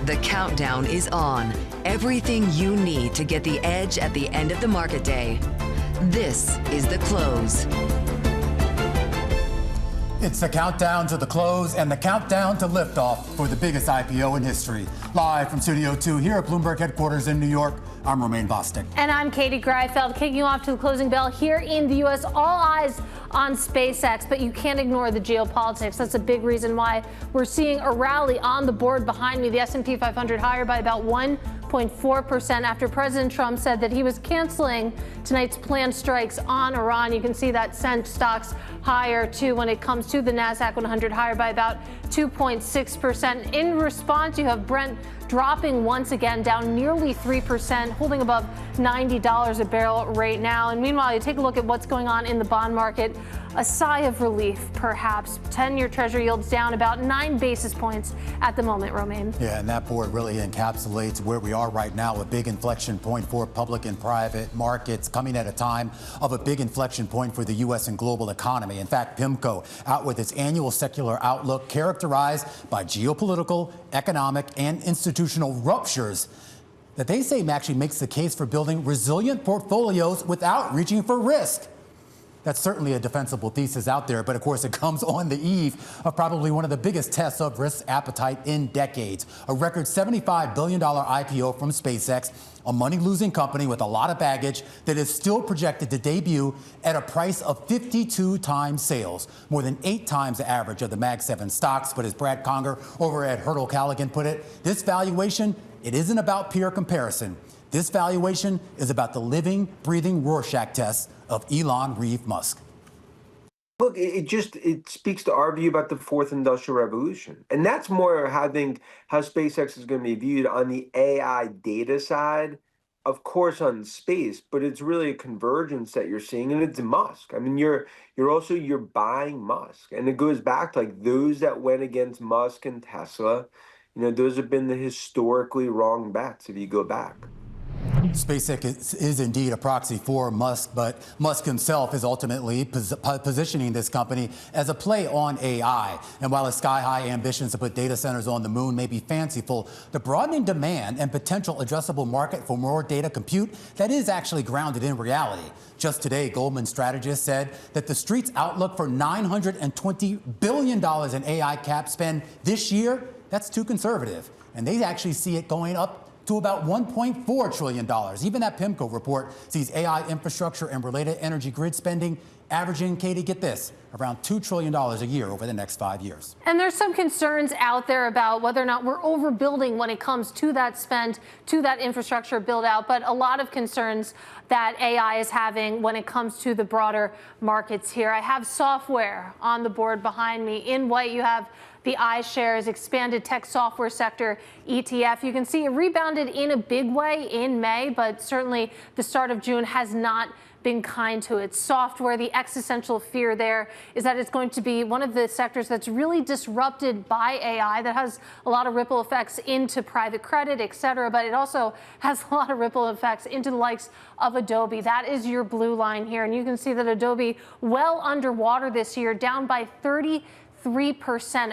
The countdown is on. Everything you need to get the edge at the end of the market day. This is The Close. It's the countdown to the close and the countdown to liftoff for the biggest IPO in history. Live from Studio 2 here at Bloomberg headquarters in New York, I'm Romaine Bostick. And I'm Katie Greifeld, kicking off to the closing bell here in the U.S. All eyes on SpaceX, but you can't ignore the geopolitics. That's a big reason why we're seeing a rally on the board behind me. The S&P 500 higher by about 1.4% after President Trump said that he was canceling tonight's planned strikes on Iran. You can see that sent stocks higher too when it comes to the NASDAQ 100 higher by about 2.6%. In response, you have Brent dropping once again, down nearly 3%, holding above $90 a barrel right now. And meanwhile, you take a look at what's going on in the bond market. A sigh of relief, perhaps. 10-year Treasury yields down about 9 basis points at the moment, Romaine. Yeah, and that board really encapsulates where we are right now, a big inflection point for public and private markets, coming at a time of a big inflection point for the U.S. and global economy. In fact, PIMCO out with its annual secular outlook characterized by geopolitical, economic, and institutional ruptures that they say actually makes the case for building resilient portfolios without reaching for risk. That's certainly a defensible thesis out there, but of course it comes on the eve of probably one of the biggest tests of risk appetite in decades. A record $75 billion IPO from SpaceX, a money-losing company with a lot of baggage that is still projected to debut at a price of 52 times sales, more than 8 times the average of the Mag 7 stocks. But as Brad Conger over at Hurdle Callaghan put it, this valuation, it isn't about peer comparison. This valuation is about the living, breathing Rorschach test of Elon Reeve Musk. Look, it speaks to our view about the fourth industrial revolution. And that's more how I think how SpaceX is going to be viewed on the AI data side, of course on space, but it's really a convergence that you're seeing, and it's Musk. I mean, you're buying Musk. And it goes back to like those that went against Musk and Tesla, you know, those have been the historically wrong bets if you go back. SpaceX is indeed a proxy for Musk, but Musk himself is ultimately positioning this company as a play on AI. And while his sky-high ambitions to put data centers on the moon may be fanciful, the broadening demand and potential addressable market for more data compute, that is actually grounded in reality. Just today, Goldman strategists said that the street's outlook for $920 billion in AI cap spend this year, that's too conservative. And they actually see it going up to about $1.4 trillion. Even that PIMCO report sees AI infrastructure and related energy grid spending averaging, Katie, get this, around $2 trillion a year over the next 5 years. And there's some concerns out there about whether or not we're overbuilding when it comes to that spend, to that infrastructure build out, but a lot of concerns that AI is having when it comes to the broader markets here. I have software on the board behind me. In white, you have the iShares Expanded Tech Software Sector ETF. You can see it rebounded in a big way in May, but certainly the start of June has not been kind to its software. The existential fear there is that it's going to be one of the sectors that's really disrupted by AI, that has a lot of ripple effects into private credit, et cetera, but it also has a lot of ripple effects into the likes of Adobe. That is your blue line here, and you can see that Adobe well underwater this year, down by 33%.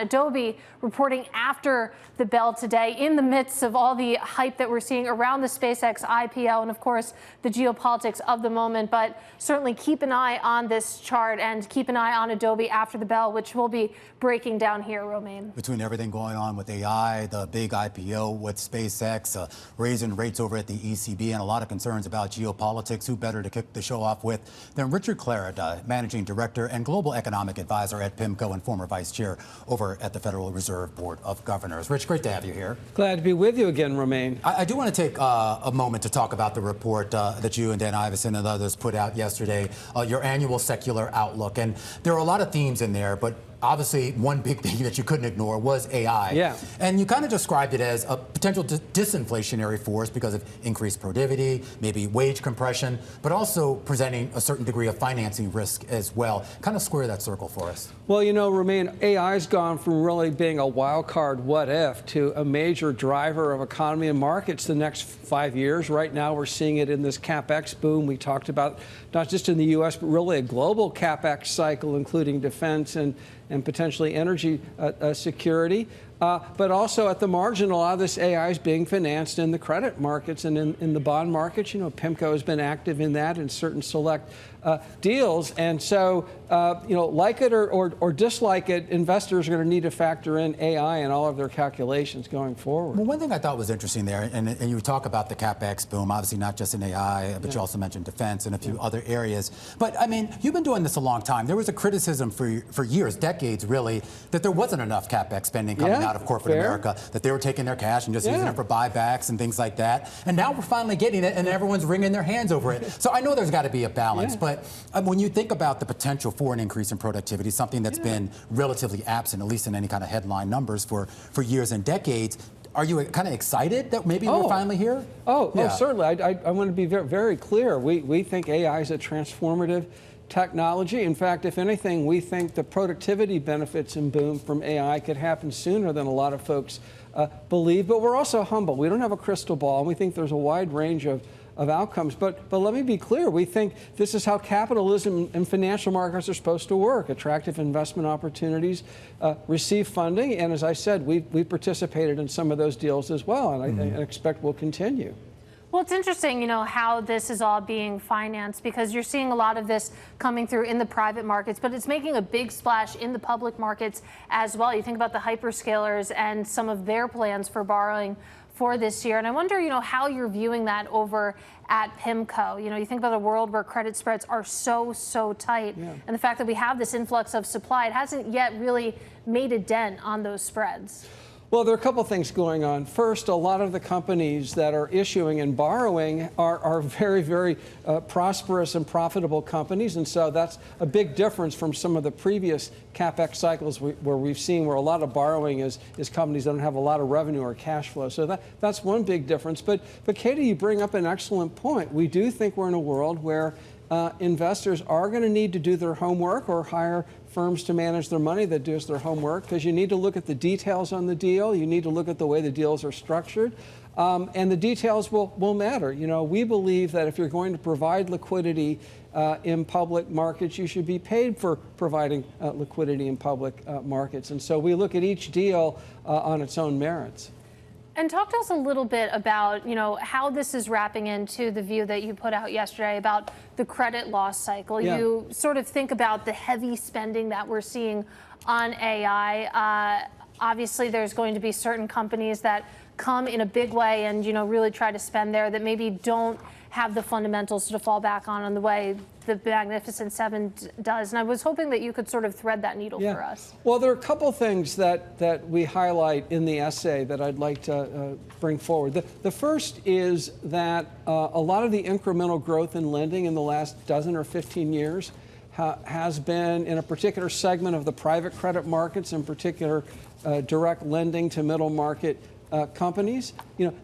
Adobe reporting after the bell today in the midst of all the hype that we're seeing around the SpaceX IPO and, of course, the geopolitics of the moment. But certainly keep an eye on this chart and keep an eye on Adobe after the bell, which we'll be breaking down here, Romaine. Between everything going on with AI, the big IPO with SpaceX, raising rates over at the ECB, and a lot of concerns about geopolitics, who better to kick the show off with than Richard Clarida, Managing Director and Global Economic Advisor at PIMCO and former Vice Chair over at the Federal Reserve Board of Governors. Rich, great to have you here. Glad to be with you again, Romaine. I do want to take a moment to talk about the report that you and Dan Davison and others put out yesterday, your annual secular outlook. And there are a lot of themes in there, but obviously, one big thing that you couldn't ignore was AI. Yeah. And you kind of described it as a potential disinflationary force because of increased productivity, maybe wage compression, but also presenting a certain degree of financing risk as well. Kind of square that circle for us. Well, you know, Romaine, AI's gone from really being a wild card what if to a major driver of economy and markets the next 5 years. Right now, we're seeing it in this CapEx boom. We talked about not just in the U.S., but really a global CapEx cycle, including defense and potentially energy security. But also at the margin, a lot of this AI is being financed in the credit markets and in the bond markets. PIMCO has been active in that in certain select deals. And so, like it or dislike it, investors are going to need to factor in AI in all of their calculations going forward. Well, one thing I thought was interesting there, and you talk about the CapEx boom, obviously not just in AI, but you also mentioned defense and a few other areas. But I mean, you've been doing this a long time. There was a criticism for years, decades really, that there wasn't enough CapEx spending coming out of corporate America, that they were taking their cash and just using it for buybacks and things like that. And now we're finally getting it, and everyone's wringing their hands over it. So I know there's got to be a balance, but when you think about the potential for an increase in productivity, something that's been relatively absent, at least in any kind of headline numbers for years and decades, are you kind of excited that maybe we're finally here? Certainly. I want to be very, very clear. We think AI is a transformative technology. In fact, if anything, we think the productivity benefits and boom from AI could happen sooner than a lot of folks believe. But we're also humble. We don't have a crystal ball, and we think there's a wide range of outcomes. But let me be clear. We think this is how capitalism and financial markets are supposed to work. Attractive investment opportunities receive funding. And as I said, we participated in some of those deals as well, and I expect we'll continue. Well, it's interesting, how this is all being financed, because you're seeing a lot of this coming through in the private markets, but it's making a big splash in the public markets as well. You think about the hyperscalers and some of their plans for borrowing for this year. And I wonder, how you're viewing that over at PIMCO. You think about a world where credit spreads are so tight, and the fact that we have this influx of supply, it hasn't yet really made a dent on those spreads. Well, there are a couple things going on. First, a lot of the companies that are issuing and borrowing are very, very prosperous and profitable companies. And so that's a big difference from some of the previous CapEx cycles where we've seen where a lot of borrowing is companies that don't have a lot of revenue or cash flow. So that's one big difference. But Katie, you bring up an excellent point. We do think we're in a world where investors are going to need to do their homework or hire firms to manage their money that does their homework, because you need to look at the details on the deal. You need to look at the way the deals are structured. And the details will matter. We believe that if you're going to provide liquidity in public markets, you should be paid for providing liquidity in public markets. And so we look at each deal on its own merits. And talk to us a little bit about, how this is wrapping into the view that you put out yesterday about the credit loss cycle. You sort of think about the heavy spending that we're seeing on AI. Obviously, there's going to be certain companies that come in a big way and, really try to spend there that maybe don't have the fundamentals to fall back on the way the Magnificent Seven does. And I was hoping that you could sort of thread that needle for us. Well, there are a couple things that we highlight in the essay that I'd like to bring forward. The first is that a lot of the incremental growth in lending in the last dozen or 15 years has been in a particular segment of the private credit markets, in particular direct lending to middle market companies.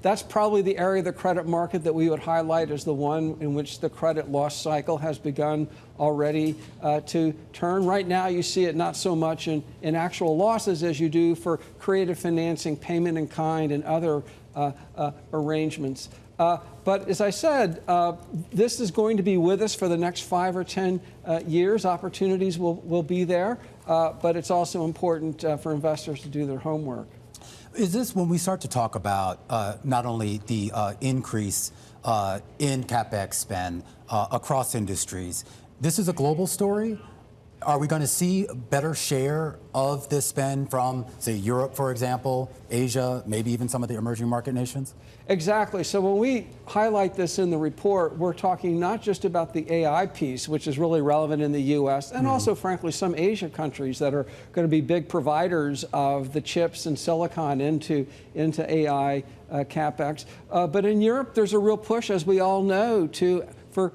That's probably the area of the credit market that we would highlight as the one in which the credit loss cycle has begun already to turn. Right now, you see it not so much in actual losses as you do for creative financing, payment in kind, and other arrangements. But as I said, this is going to be with us for the next 5 or 10 years. Opportunities will be there, but it's also important for investors to do their homework. Is this when we start to talk about not only the increase in CapEx spend across industries, this is a global story? Are we going to see a better share of this spend from, say, Europe, for example, Asia, maybe even some of the emerging market nations? Exactly. So when we highlight this in the report, we're talking not just about the AI piece, which is really relevant in the U.S., and also, frankly, some Asia countries that are going to be big providers of the chips and silicon into AI CapEx. But in Europe, there's a real push, as we all know, for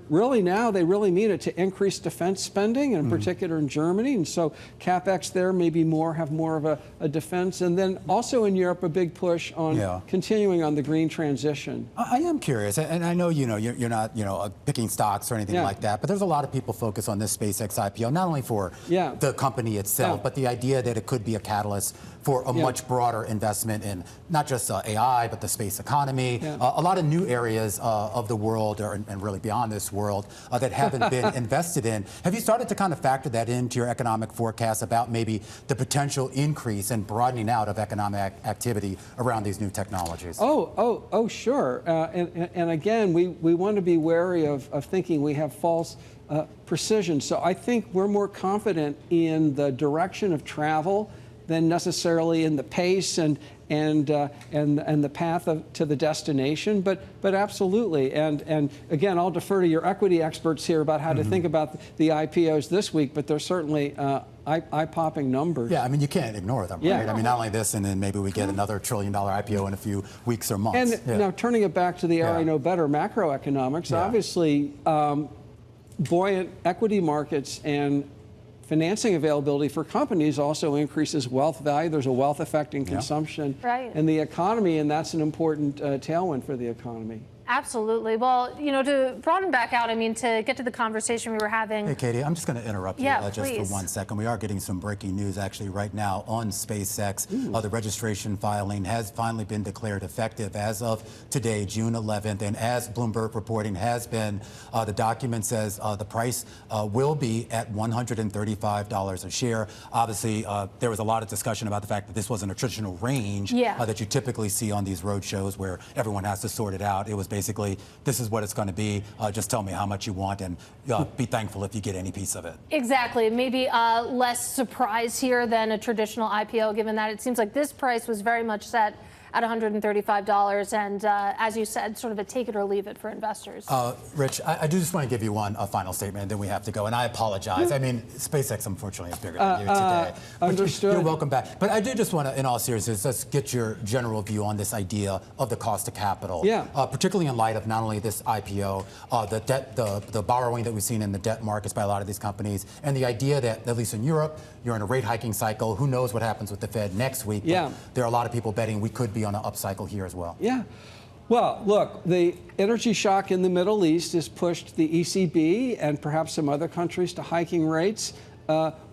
really now, they really mean it, to increase defense spending, in particular in Germany. And so CapEx there maybe have more of a defense. And then also in Europe, a big push on continuing on the green transition. I am curious, and I know, you're not, picking stocks or anything like that, but there's a lot of people focused on this SpaceX IPO, not only for the company itself, but the idea that it could be a catalyst for a much broader investment in not just AI, but the space economy, a lot of new areas of the world, and really beyond this world, that haven't been invested in. Have you started to kind of factor that into your economic forecast about maybe the potential increase and broadening out of economic activity around these new technologies? Oh, sure. And again, we want to be wary of thinking we have false precision. So I think we're more confident in the direction of travel than necessarily in the pace and the path to the destination, but absolutely. And again, I'll defer to your equity experts here about how to think about the IPOs this week, but they're certainly eye-popping numbers. Yeah, I mean, you can't ignore them, right? I mean, not only this, and then maybe we get another $1 trillion IPO in a few weeks or months. And now turning it back to the area I know better, macroeconomics, obviously buoyant equity markets and financing availability for companies also increases wealth value. There's a wealth effect in consumption in the economy, and that's an important tailwind for the economy. Absolutely. Well, you know, to broaden back out, I mean, to get to the conversation we were having. Hey, Katie, I'm just going to interrupt you just please. for 1 second. We are getting some breaking news actually right now on SpaceX. The registration filing has finally been declared effective as of today, June 11th. And as Bloomberg reporting has been, the document says the price will be at $135 a share. Obviously, there was a lot of discussion about the fact that this wasn't a traditional range that you typically see on these road shows where everyone has to sort it out. It was basically, this is what it's going to be. Just tell me how much you want and be thankful if you get any piece of it. Exactly. Maybe less surprise here than a traditional IPO, given that it seems like this price was very much set at $135, and as you said, sort of a take it or leave it for investors. Rich, I do just want to give you a final statement, and then we have to go. And I apologize. I mean, SpaceX, unfortunately, is bigger than you today. Understood. You're welcome back. But I do just want to, in all seriousness, just get your general view on this idea of the cost of capital. Particularly in light of not only this IPO, the debt, the borrowing that we've seen in the debt markets by a lot of these companies, and the idea that, at least in Europe, you're in a rate hiking cycle. Who knows what happens with the Fed next week? But there are a lot of people betting we could be on an upcycle here as well. Well, look, the energy shock in the Middle East has pushed the ECB and perhaps some other countries to hiking rates.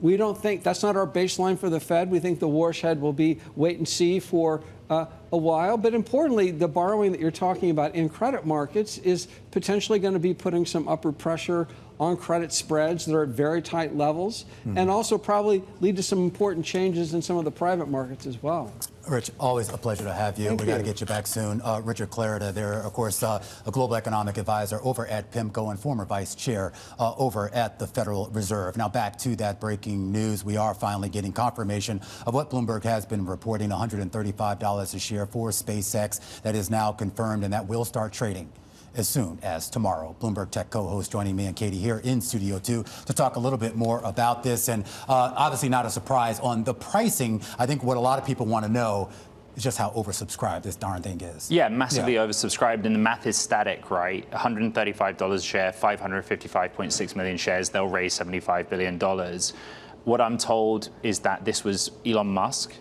We don't think that's not our baseline for the Fed. We think the watershed will be wait and see for a while. But importantly, the borrowing that you're talking about in credit markets is potentially going to be putting some upward pressure on credit spreads that are at very tight levels, and also probably lead to some important changes in some of the private markets as well. Rich, always a pleasure to have you. We got to get you back soon. Richard Clarida, there, of course, a global economic advisor over at PIMCO and former vice chair over at the Federal Reserve. Now back to that breaking news. We are finally getting confirmation of what Bloomberg has been reporting, $135 a share for SpaceX. That is now confirmed, and that will start trading as soon as tomorrow. Bloomberg Tech co-host joining me and Katie here in Studio 2 to talk a little bit more about this. And obviously not a surprise on the pricing. I think what a lot of people want to know is just how oversubscribed this darn thing is. Yeah, massively oversubscribed, and the math is static, right? $135 a share, 555.6 million shares. They'll raise $75 billion. What I'm told is that this was Elon Musk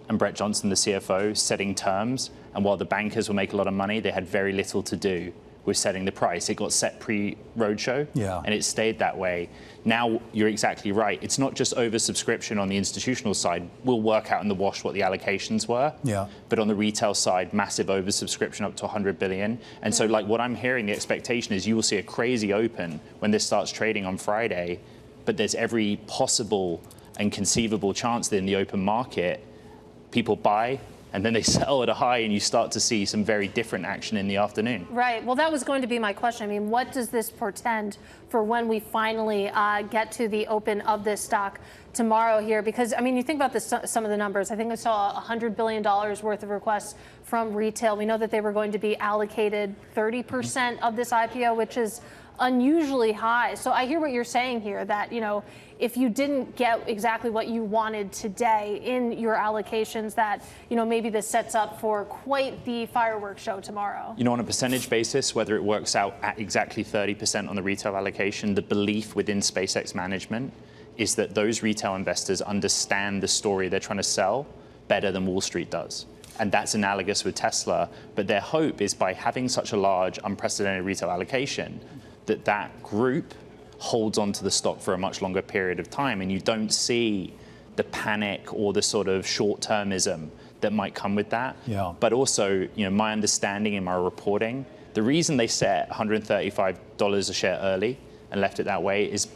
and Brett Johnson, the CFO, setting terms. And while the bankers will make a lot of money, they had very little to do with setting the price. It got set pre-roadshow, and it stayed that way. Now, you're exactly right. It's not just oversubscription on the institutional side. We'll work out in the wash what the allocations were. But on the retail side, massive oversubscription up to 100 billion. And so, like, what I'm hearing, the expectation is you will see a crazy open when this starts trading on Friday. But there's every possible and conceivable chance that in the open market, people buy, and then they sell at a high, and you start to see some very different action in the afternoon. Right. Well, that was going to be my question. I mean, what does this portend for when we finally get to the open of this stock tomorrow here? Because, I mean, you think about some of the numbers. I think I saw $100 billion worth of requests from retail. We know that they were going to be allocated 30% of this IPO, which is unusually high. So I hear what you're saying here, that, you know, if you didn't get exactly what you wanted today in your allocations, that, you know, maybe this sets up for quite the fireworks show tomorrow. You know, on a percentage basis, whether it works out at exactly 30% on the retail allocation, the belief within SpaceX management is that those retail investors understand the story they're trying to sell better than Wall Street does. And that's analogous with Tesla. But their hope is by having such a large, unprecedented retail allocation, that group holds onto the stock for a much longer period of time, and you don't see the panic or the sort of short-termism that might come with that. Yeah. But also, my understanding in my reporting, the reason they set $135 a share early and left it that way is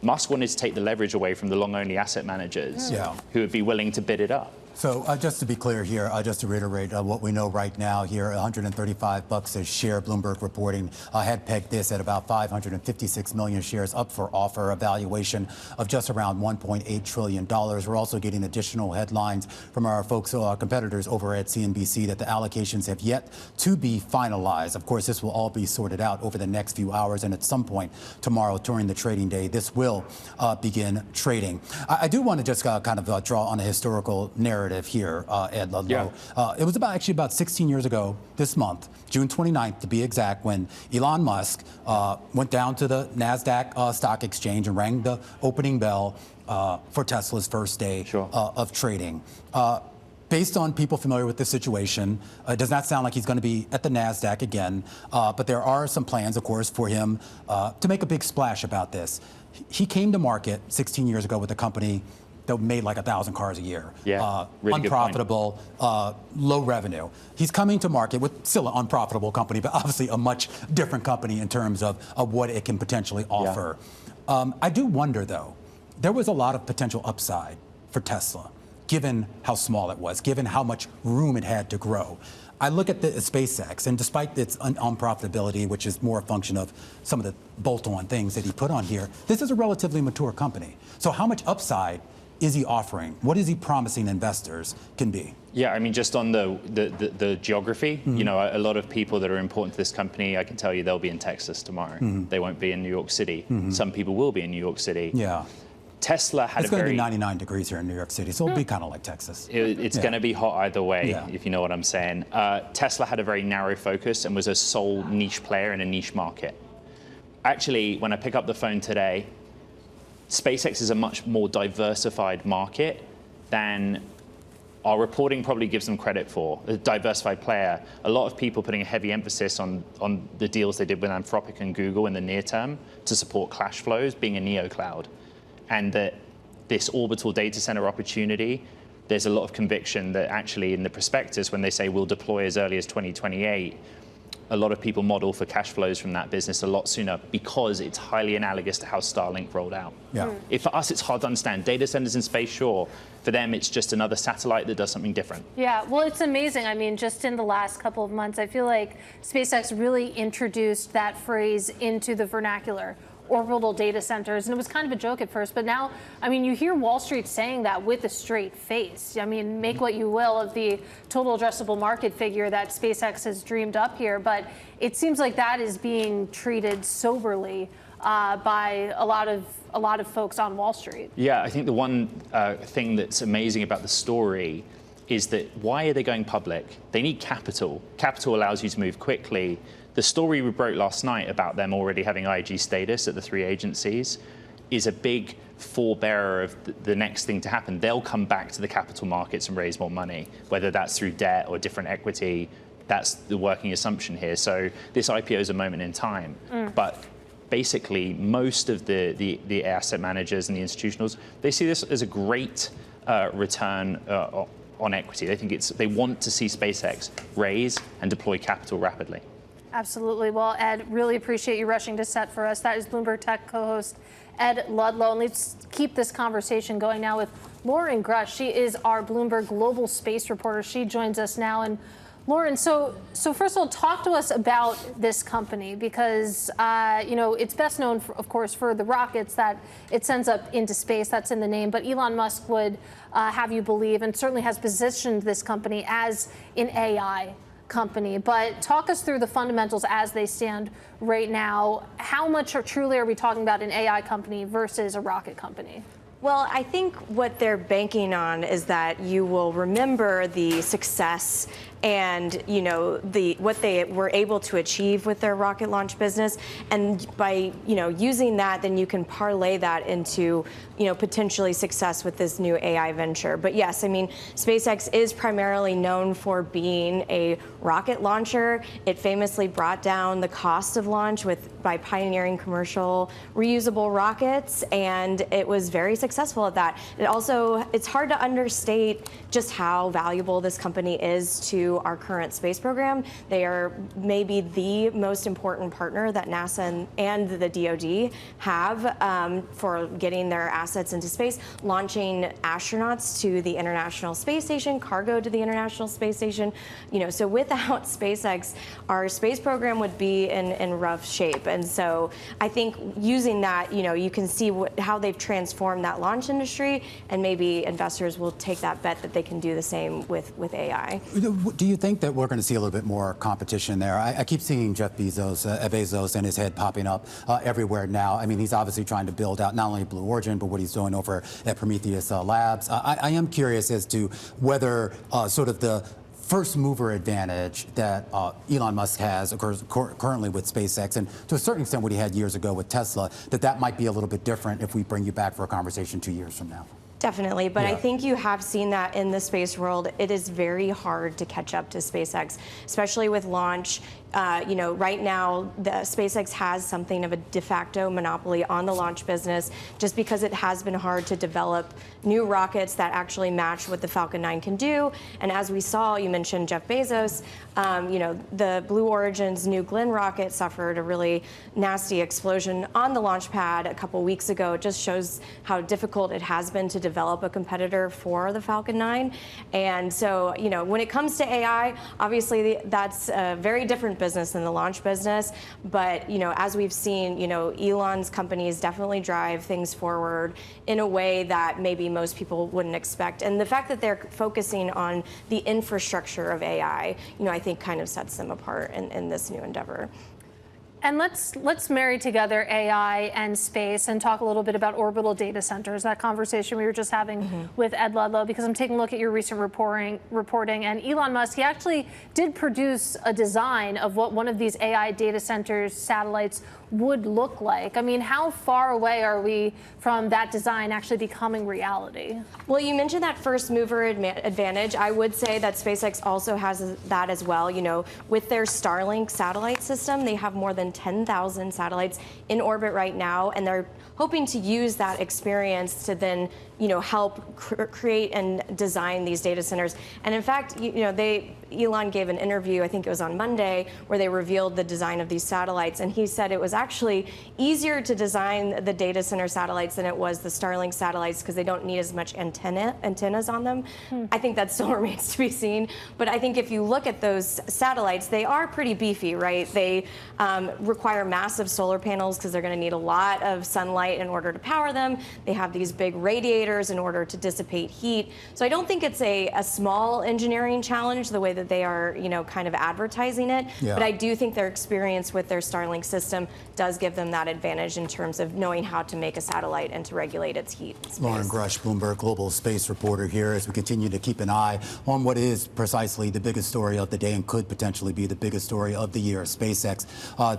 Musk wanted to take the leverage away from the long-only asset managers who would be willing to bid it up. So just to be clear here, just to reiterate what we know right now here, $135 a share, Bloomberg reporting, had pegged this at about 556 million shares up for offer, a valuation of just around $1.8 trillion. We're also getting additional headlines from our folks, our competitors over at CNBC that the allocations have yet to be finalized. Of course, this will all be sorted out over the next few hours, and at some point tomorrow during the trading day, this will begin trading. I do want to just kind of draw on a historical narrative here, Ed Ludlow. It was actually about 16 years ago this month, June 29th to be exact, when Elon Musk went down to the NASDAQ stock exchange and rang the opening bell for Tesla's first day of trading. Based on people familiar with the situation, it does not sound like he's going to be at the NASDAQ again, but there are some plans, of course, for him to make a big splash about this. He came to market 16 years ago with a company that made like 1,000 cars a year. Really unprofitable, low revenue. He's coming to market with still an unprofitable company, but obviously a much different company in terms of what it can potentially offer. I do wonder, though, there was a lot of potential upside for Tesla, given how small it was, given how much room it had to grow. I look at the SpaceX, and despite its unprofitability, which is more a function of some of the bolt-on things that he put on here, this is a relatively mature company. So how much upside is he offering? What is he promising investors can be? Yeah, I mean, just on the geography, a lot of people that are important to this company, I can tell you they'll be in Texas tomorrow. They won't be in New York City. Some people will be in New York City. Tesla had it's going to be 99 degrees here in New York City, so it'll be kind of like Texas. It's going to be hot either way, if you know what I'm saying. Tesla had a very narrow focus and was a sole niche player in a niche market. Actually, when I pick up the phone today, SpaceX is a much more diversified market than our reporting probably gives them credit for. A diversified player. A lot of people putting a heavy emphasis on the deals they did with Anthropic and Google in the near term to support cash flows, being a neocloud. And that this orbital data center opportunity, there's a lot of conviction that actually in the prospectus, when they say we'll deploy as early as 2028, a lot of people model for cash flows from that business a lot sooner because it's highly analogous to how Starlink rolled out. If for us, it's hard to understand. Data centers in space, sure. For them, it's just another satellite that does something different. Yeah, well, it's amazing. I mean, just in the last couple of months, I feel like SpaceX really introduced that phrase into the vernacular. Orbital data centers, and it was kind of a joke at first, but now, I mean, you hear Wall Street saying that with a straight face. I mean, make what you will of the total addressable market figure that SpaceX has dreamed up here, but it seems like that is being treated soberly by a lot of folks on Wall Street. Yeah, I think the one thing that's amazing about the story is that why are they going public? They need capital. Capital allows you to move quickly. The story we broke last night about them already having IG status at the three agencies is a big forebearer of the next thing to happen. They'll come back to the capital markets and raise more money, whether that's through debt or different equity. That's the working assumption here. So this IPO is a moment in time. But basically, most of the asset managers and the institutionals, they see this as a great return on equity. They think they want to see SpaceX raise and deploy capital rapidly. Absolutely. Well, Ed, really appreciate you rushing to set for us. That is Bloomberg Tech co-host Ed Ludlow. And let's keep this conversation going now with Lauren Grush. She is our Bloomberg Global Space reporter. She joins us now. And Lauren, so first of all, talk to us about this company because, it's best known, of course, for the rockets that it sends up into space. That's in the name. But Elon Musk would have you believe and certainly has positioned this company as an AI company. But talk us through the fundamentals as they stand right now. How much truly are we talking about an AI company versus a rocket company? Well, I think what they're banking on is that you will remember the success and what they were able to achieve with their rocket launch business, and by using that, then you can parlay that into potentially success with this new AI venture. But yes, I mean, SpaceX is primarily known for being a rocket launcher. It famously brought down the cost of launch by pioneering commercial reusable rockets, and it was very successful at that. It's hard to understate just how valuable this company is to our current space program. They are maybe the most important partner that NASA and the DoD have for getting their assets into space, launching astronauts to the International Space Station, cargo to the International Space Station. So without SpaceX, our space program would be in rough shape. And so I think using that, you can see how they've transformed that launch industry, and maybe investors will take that bet that they can do the same with AI. Do you think that we're going to see a little bit more competition there? I keep seeing Jeff Bezos and his head popping up everywhere now. I mean, he's obviously trying to build out not only Blue Origin, but what he's doing over at Prometheus Labs. I am curious as to whether sort of the first mover advantage that Elon Musk has currently with SpaceX, and to a certain extent what he had years ago with Tesla, that might be a little bit different if we bring you back for a conversation 2 years from now. Definitely, but yeah. I think you have seen that in the space world. It is very hard to catch up to SpaceX, especially with launch. Right now, SpaceX has something of a de facto monopoly on the launch business, just because it has been hard to develop new rockets that actually match what the Falcon 9 can do. And as we saw, you mentioned Jeff Bezos, the Blue Origin's New Glenn rocket suffered a really nasty explosion on the launch pad a couple weeks ago. It just shows how difficult it has been to develop a competitor for the Falcon 9. And so, when it comes to AI, obviously that's a very different business than the launch business. But, as we've seen, Elon's companies definitely drive things forward in a way that maybe most people wouldn't expect. And the fact that they're focusing on the infrastructure of AI, I think kind of sets them apart in this new endeavor. And let's marry together AI and space and talk a little bit about orbital data centers, that conversation we were just having with Ed Ludlow, because I'm taking a look at your recent reporting, and Elon Musk, he actually did produce a design of what one of these AI data centers satellites would look like. I mean, how far away are we from that design actually becoming reality? Well, you mentioned that first mover advantage. I would say that SpaceX also has that as well. With their Starlink satellite system, they have more than 10,000 satellites in orbit right now, and they're hoping to use that experience to then help create and design these data centers. And in fact, Elon gave an interview, I think it was on Monday, where they revealed the design of these satellites, and he said it was actually easier to design the data center satellites than it was the Starlink satellites, because they don't need as much antennas on them. I think that still remains to be seen, but I think if you look at those satellites, they are pretty beefy, right? They require massive solar panels because they're going to need a lot of sunlight in order to power them. They have these big radiators in order to dissipate heat. So I don't think it's a small engineering challenge the way that they are, kind of advertising it. Yeah. But I do think their experience with their Starlink system does give them that advantage in terms of knowing how to make a satellite and to regulate its heat. Lauren Grush, Bloomberg Global Space reporter here, as we continue to keep an eye on what is precisely the biggest story of the day and could potentially be the biggest story of the year. SpaceX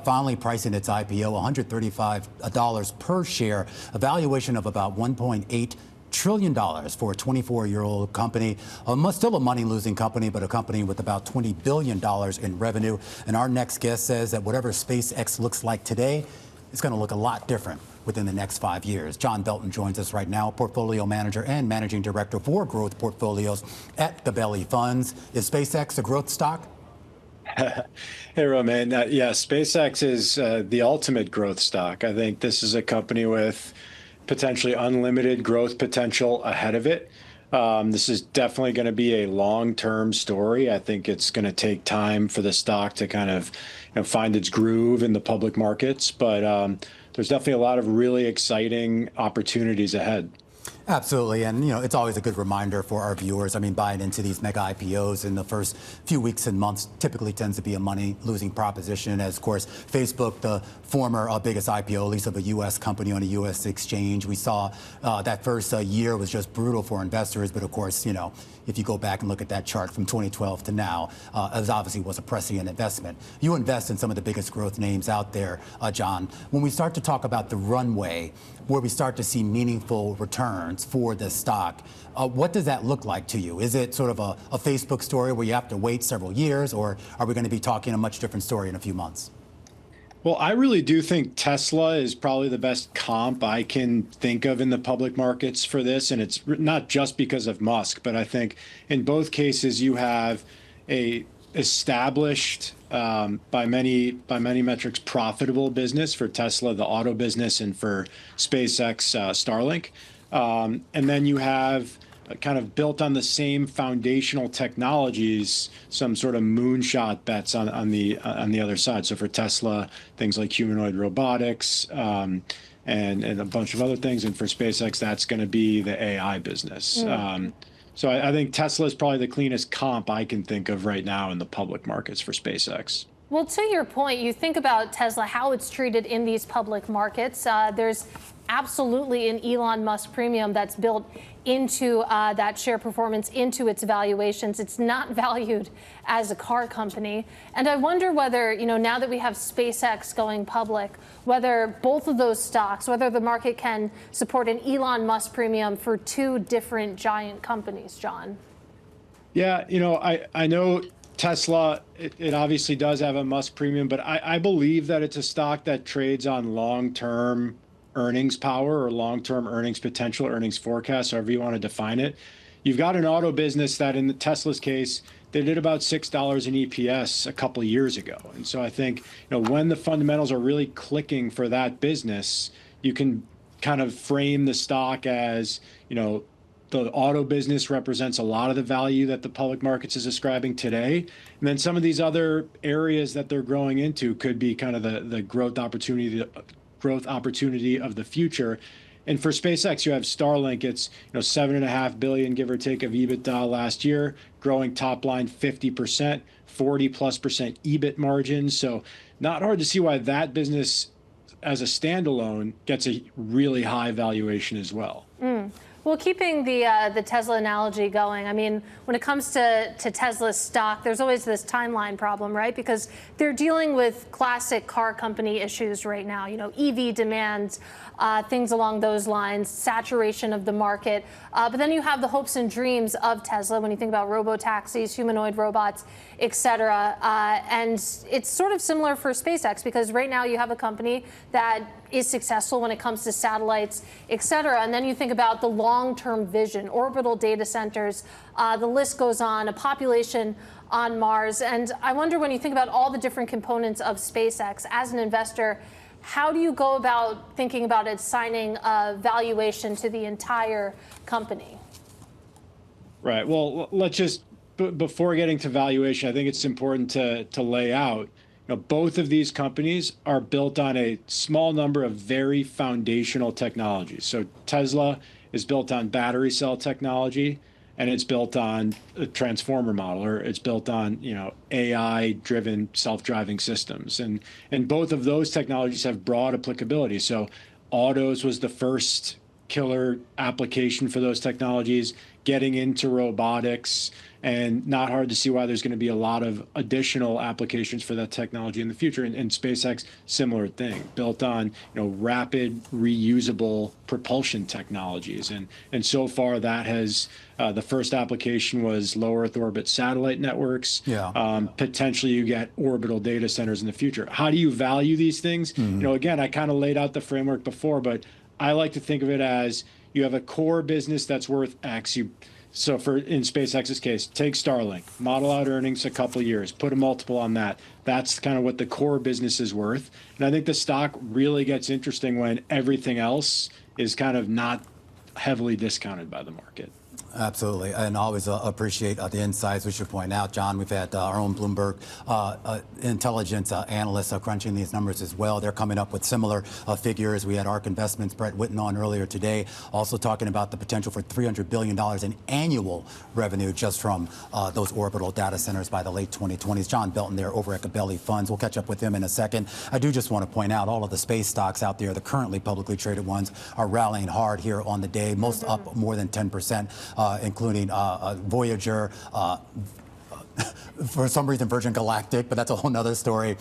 finally pricing its IPO, $135 per share, a valuation of about $1.8 trillion for a 24-year-old company, still a money-losing company, but a company with about $20 billion in revenue. And our next guest says that whatever SpaceX looks like today, it's going to look a lot different within the next 5 years. John Belton joins us right now, portfolio manager and managing director for growth portfolios at Gabelli Funds. Is SpaceX a growth stock? Hey, Roman. Yeah, SpaceX is the ultimate growth stock. I think this is a company with potentially unlimited growth potential ahead of it. This is definitely going to be a long-term story. I think it's going to take time for the stock to kind of find its groove in the public markets, but there's definitely a lot of really exciting opportunities ahead. Absolutely, and it's always a good reminder for our viewers. I mean, buying into these mega IPOs in the first few weeks and months typically tends to be a money-losing proposition. As of course, Facebook, the former biggest IPO, at least of a U.S. company on a U.S. exchange, we saw that first year was just brutal for investors. But of course, if you go back and look at that chart from 2012 to now, it obviously was a prescient investment. You invest in some of the biggest growth names out there, John. When we start to talk about the runway, where we start to see meaningful returns for this stock, what does that look like to you? Is it sort of a Facebook story where you have to wait several years, or are we going to be talking a much different story in a few months? Well, I really do think Tesla is probably the best comp I can think of in the public markets for this. And it's not just because of Musk, but I think in both cases you have a established, by many metrics, profitable business for Tesla, the auto business, and for SpaceX, Starlink. And then you have kind of built on the same foundational technologies, some sort of moonshot bets on the other side. So for Tesla, things like humanoid robotics, and a bunch of other things. And for SpaceX, that's going to be the AI business. So I think Tesla is probably the cleanest comp I can think of right now in the public markets for SpaceX. Well, to your point, you think about Tesla, how it's treated in these public markets. There's absolutely an Elon Musk premium that's built into that share performance, into its valuations. It's not valued as a car company. And I wonder whether, now that we have SpaceX going public, whether both of those stocks, whether the market can support an Elon Musk premium for two different giant companies, John. Yeah, I know Tesla, it obviously does have a Musk premium, but I believe that it's a stock that trades on long-term earnings power or long-term earnings potential, earnings forecast, however you want to define it. You've got an auto business that in the Tesla's case, they did about $6 in EPS a couple of years ago. And so I think, when the fundamentals are really clicking for that business, you can kind of frame the stock as, the auto business represents a lot of the value that the public markets is ascribing today. And then some of these other areas that they're growing into could be kind of the growth opportunity of the future. And for SpaceX, you have Starlink. It's $7.5 billion, give or take, of EBITDA last year, growing top line 50%, 40+% EBIT margins. So not hard to see why that business as a standalone gets a really high valuation as well. Well, keeping the Tesla analogy going, I mean, when it comes to Tesla's stock, there's always this timeline problem, right? Because they're dealing with classic car company issues right now, EV demands, things along those lines, saturation of the market. But then you have the hopes and dreams of Tesla when you think about robo-taxis, humanoid robots, et cetera. And it's sort of similar for SpaceX because right now you have a company that is successful when it comes to satellites, et cetera. And then you think about the long-term vision, orbital data centers, the list goes on, a population on Mars. And I wonder, when you think about all the different components of SpaceX as an investor, how do you go about thinking about assigning a valuation to the entire company? Right. Well, let's just, before getting to valuation, I think it's important to lay out, both of these companies are built on a small number of very foundational technologies. So Tesla is built on battery cell technology, and it's built on a transformer model, or it's built on, AI-driven self-driving systems. And both of those technologies have broad applicability. So autos was the first killer application for those technologies, getting into robotics, and not hard to see why there's going to be a lot of additional applications for that technology in the future. And SpaceX, similar thing, built on rapid reusable propulsion technologies. And so far that has, the first application was low Earth orbit satellite networks. Yeah. Potentially you get orbital data centers in the future. How do you value these things? Again, I kind of laid out the framework before, but I like to think of it as you have a core business that's worth X. So in SpaceX's case, take Starlink, model out earnings a couple of years, put a multiple on that. That's kind of what the core business is worth. And I think the stock really gets interesting when everything else is kind of not heavily discounted by the market. Absolutely, and always appreciate the insights. We should point out, John, we've had our own Bloomberg intelligence analysts crunching these numbers as well. They're coming up with similar figures. We had ARK Investments, Brett Whitten, on earlier today, also talking about the potential for $300 billion in annual revenue just from those orbital data centers by the late 2020s. John Belton there over at Gabelli Funds. We'll catch up with him in a second. I do just want to point out all of the space stocks out there, the currently publicly traded ones, are rallying hard here on the day, most up more than 10%. Including Voyager, for some reason Virgin Galactic, but that's a whole nother story,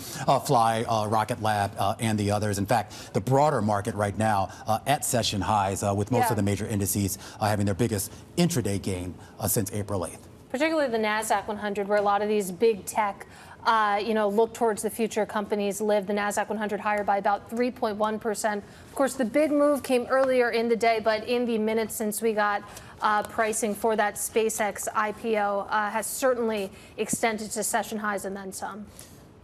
Fly, Rocket Lab, and the others. In fact, the broader market right now at session highs, with most of the major indices having their biggest intraday gain since April 8th. Particularly the NASDAQ 100, where a lot of these big tech look towards the future companies live. The NASDAQ 100 higher by about 3.1%. Of course, the big move came earlier in the day, but in the minutes since we got pricing for that SpaceX IPO has certainly extended to session highs and then some.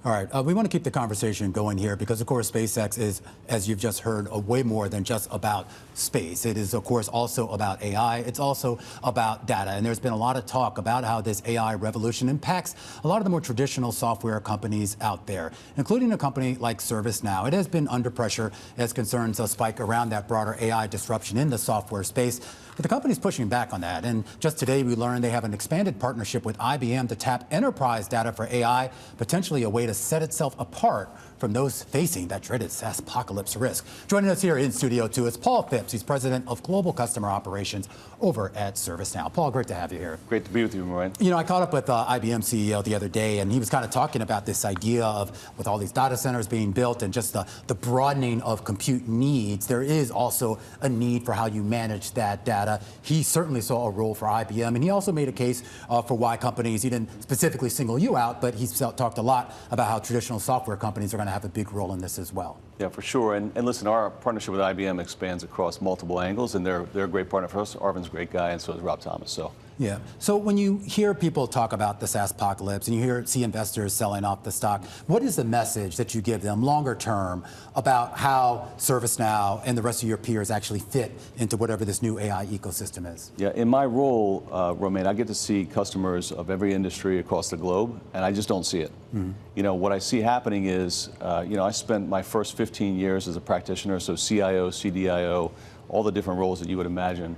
All right, we want to keep the conversation going here because, of course, SpaceX is, as you've just heard, way more than just about space. It is, of course, also about AI. It's also about data. And there's been a lot of talk about how this AI revolution impacts a lot of the more traditional software companies out there, including a company like ServiceNow. It has been under pressure as concerns spike around that broader AI disruption in the software space. But the company's pushing back on that. And just today, we learned they have an expanded partnership with IBM to tap enterprise data for AI, potentially a way to set itself apart from those facing that dreaded SaaS apocalypse risk. Joining us here in studio, too, is Paul Fipps. He's president of Global Customer Operations over at ServiceNow. Paul, great to have you here. Great to be with you, Ryan. You know, I caught up with IBM CEO the other day, and he was kind of talking about this idea of, with all these data centers being built and just the broadening of compute needs, there is also a need for how you manage that data. He certainly saw a role for IBM, and he also made a case for why companies, he didn't specifically single you out, but he talked a lot about how traditional software companies are going to have a big role in this as well. Yeah, for sure. And listen, our partnership with IBM expands across multiple angles, and they're a great partner for us. Arvind's a great guy, and so is Rob Thomas. So. Yeah. So when you hear people talk about the SaaS apocalypse and you see investors selling off the stock, what is the message that you give them longer term about how ServiceNow and the rest of your peers actually fit into whatever this new AI ecosystem is? Yeah, in my role, Romain, I get to see customers of every industry across the globe, and I just don't see it. Mm-hmm. You know, what I see happening is, I spent my first 15 years as a practitioner, so CIO, CDIO, all the different roles that you would imagine.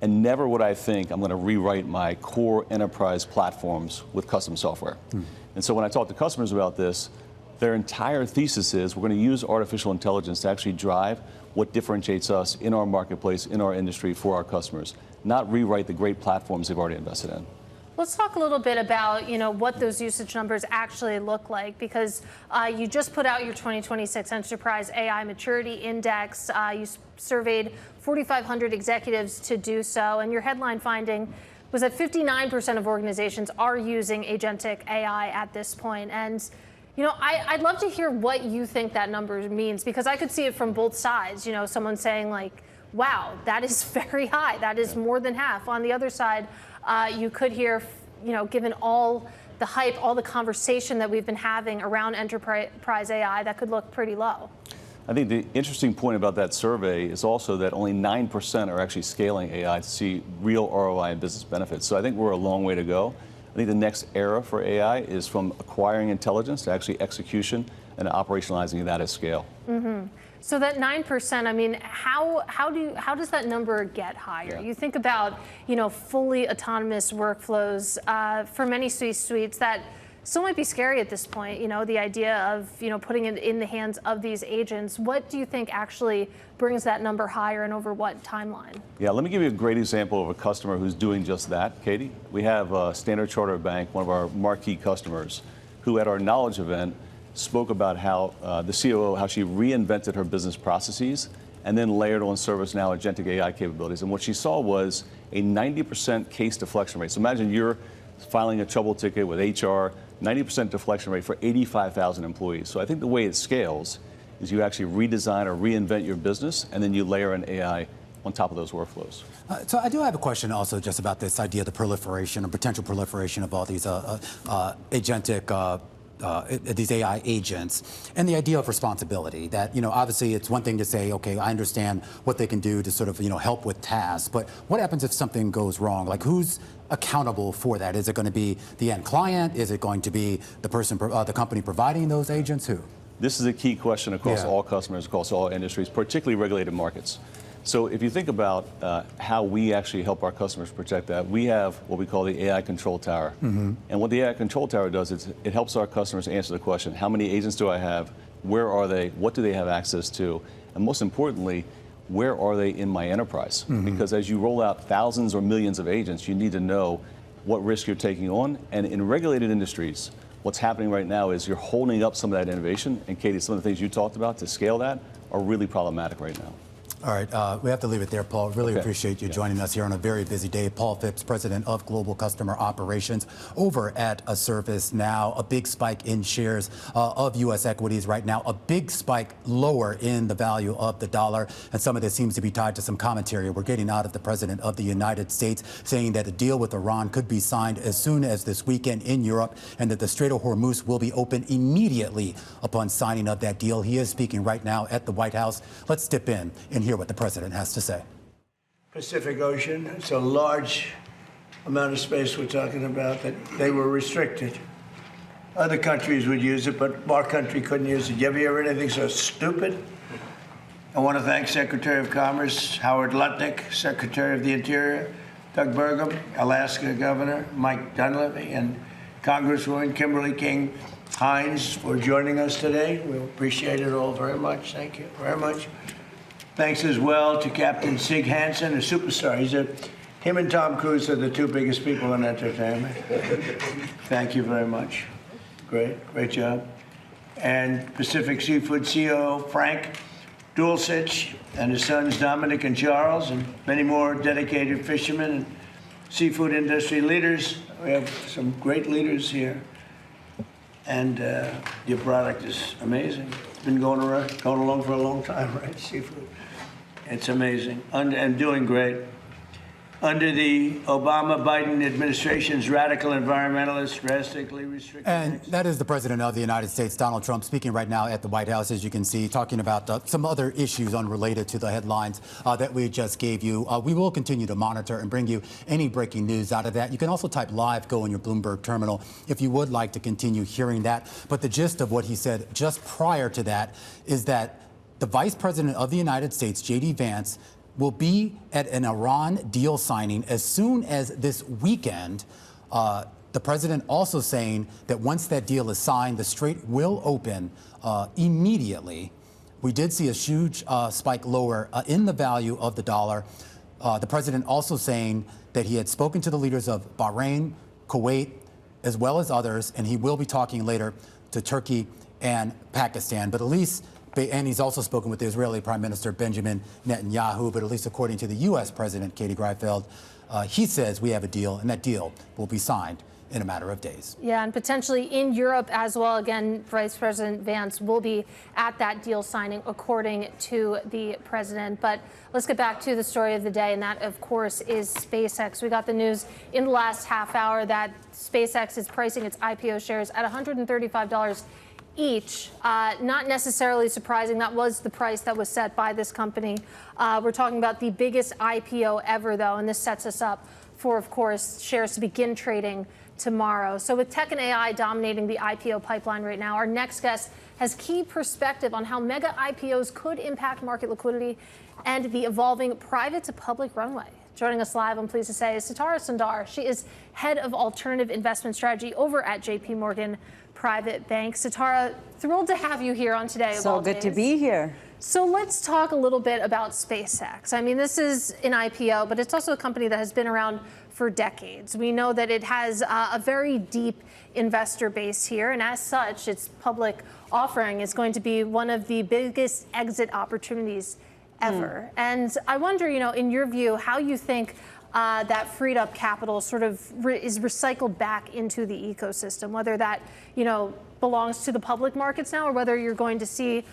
And never would I think I'm going to rewrite my core enterprise platforms with custom software. And so when I talk to customers about this, their entire thesis is we're going to use artificial intelligence to actually drive what differentiates us in our marketplace, in our industry, for our customers, not rewrite the great platforms they've already invested in. Let's talk a little bit about, what those usage numbers actually look like, because you just put out your 2026 Enterprise AI Maturity Index. You surveyed 4,500 executives to do so, and your headline finding was that 59% of organizations are using agentic AI at this point. And, I'd love to hear what you think that number means, because I could see it from both sides. Someone saying like, wow, that is very high. That is more than half. On the other side, you could hear, given all the hype, all the conversation that we've been having around enterprise AI, that could look pretty low. I think the interesting point about that survey is also that only 9% are actually scaling AI to see real ROI and business benefits. So I think we're a long way to go. I think the next era for AI is from acquiring intelligence to actually execution and operationalizing that at scale. Mm-hmm. So that 9%, I mean, how does that number get higher? Yeah. You think about, fully autonomous workflows for many C-suites that still might be scary at this point. The idea of, putting it in the hands of these agents. What do you think actually brings that number higher, and over what timeline? Yeah, let me give you a great example of a customer who's doing just that, Katie. We have Standard Chartered Bank, one of our marquee customers, who at our Knowledge event spoke about how the COO, how she reinvented her business processes and then layered on ServiceNow agentic AI capabilities. And what she saw was a 90% case deflection rate. So imagine you're filing a trouble ticket with HR, 90% deflection rate for 85,000 employees. So I think the way it scales is you actually redesign or reinvent your business, and then you layer an AI on top of those workflows. So I do have a question also just about this idea of the proliferation or potential proliferation of all these agentic these AI agents, and the idea of responsibility. That obviously it's one thing to say, okay, I understand what they can do to sort of help with tasks, but what happens if something goes wrong? Like, who's accountable for that? Is it going to be the end client? Is it going to be the person, the company providing those agents? Who? This is a key question across all customers, across all industries, particularly regulated markets. So if you think about how we actually help our customers protect that, we have what we call the AI Control Tower. And what the AI Control Tower does is it helps our customers answer the question, how many agents do I have? Where are they? What do they have access to? And most importantly, where are they in my enterprise? Because as you roll out thousands or millions of agents, you need to know what risk you're taking on. And in regulated industries, what's happening right now is you're holding up some of that innovation. And Katie, some of the things you talked about to scale that are really problematic right now. All right, we have to leave it there, Paul. Really appreciate you joining us here on a very busy day. Paul Fipps, President of Global Customer Operations over at ServiceNow. A big spike in shares of U.S. equities right now. A big spike lower in the value of the dollar. And some of this seems to be tied to some commentary we're getting out of the President of the United States, saying that a deal with Iran could be signed as soon as this weekend in Europe, and that the Strait of Hormuz will be open immediately upon signing of that deal. He is speaking right now at the White House. Let's dip in and hear what the president has to say. Pacific Ocean, it's a large amount of space we're talking about that they were restricted. Other countries would use it, but our country couldn't use it. You ever hear anything so stupid? I want to thank Secretary of Commerce Howard Lutnick, Secretary of the Interior Doug Burgum, Alaska Governor Mike Dunleavy, and Congresswoman Kimberly King Hines for joining us today. We appreciate it all very much. Thank you very much. Thanks as well to Captain Sig Hansen, a superstar. Him and Tom Cruise are the two biggest people in entertainment. Thank you very much. Great job. And Pacific Seafood CEO Frank Dulcich and his sons Dominic and Charles, and many more dedicated fishermen and seafood industry leaders. We have some great leaders here. And your product is amazing. It's been going along for a long time, right? Seafood. It's amazing and doing great. Under the Obama-Biden administration's radical environmentalists drastically restricted. And that is the President of the United States, Donald Trump, speaking right now at the White House, as you can see, talking about some other issues unrelated to the headlines that we just gave you. We will continue to monitor and bring you any breaking news out of that. You can also type live, go in your Bloomberg terminal if you would like to continue hearing that. But the gist of what he said just prior to that is that the Vice President of the United States, J.D. Vance, will be at an Iran deal signing as soon as this weekend. The president also saying that once that deal is signed, the Strait will open immediately. We did see a huge spike lower in the value of the dollar. The president also saying that he had spoken to the leaders of Bahrain, Kuwait, as well as others, and he will be talking later to Turkey and Pakistan. But at least, and he's also spoken with the Israeli Prime Minister Benjamin Netanyahu, but at least according to the U.S. President, Katie Greifeld, he says we have a deal, and that deal will be signed in a matter of days. Yeah, and potentially in Europe as well. Again, Vice President Vance will be at that deal signing, according to the president. But let's get back to the story of the day, and that, of course, is SpaceX. We got the news in the last half hour that SpaceX is pricing its IPO shares at $135 each. Not necessarily surprising. That was the price that was set by this company. We're talking about the biggest IPO ever, though, and this sets us up for, of course, shares to begin trading tomorrow. So with tech and AI dominating the IPO pipeline right now, our next guest has key perspective on how mega IPOs could impact market liquidity and the evolving private to public runway. Joining us live, I'm pleased to say, is Sitara Sundar. She is head of alternative investment strategy over at JP Morgan Private Bank. Sitara, thrilled to have you here on Today. So good to be here. So let's talk a little bit about SpaceX. I mean, this is an IPO, but it's also a company that has been around for decades. We know that it has a very deep investor base here, and as such, its public offering is going to be one of the biggest exit opportunities ever. And I wonder, in your view, how you think that freed up capital sort of is recycled back into the ecosystem, whether that, belongs to the public markets now, or whether you're going to see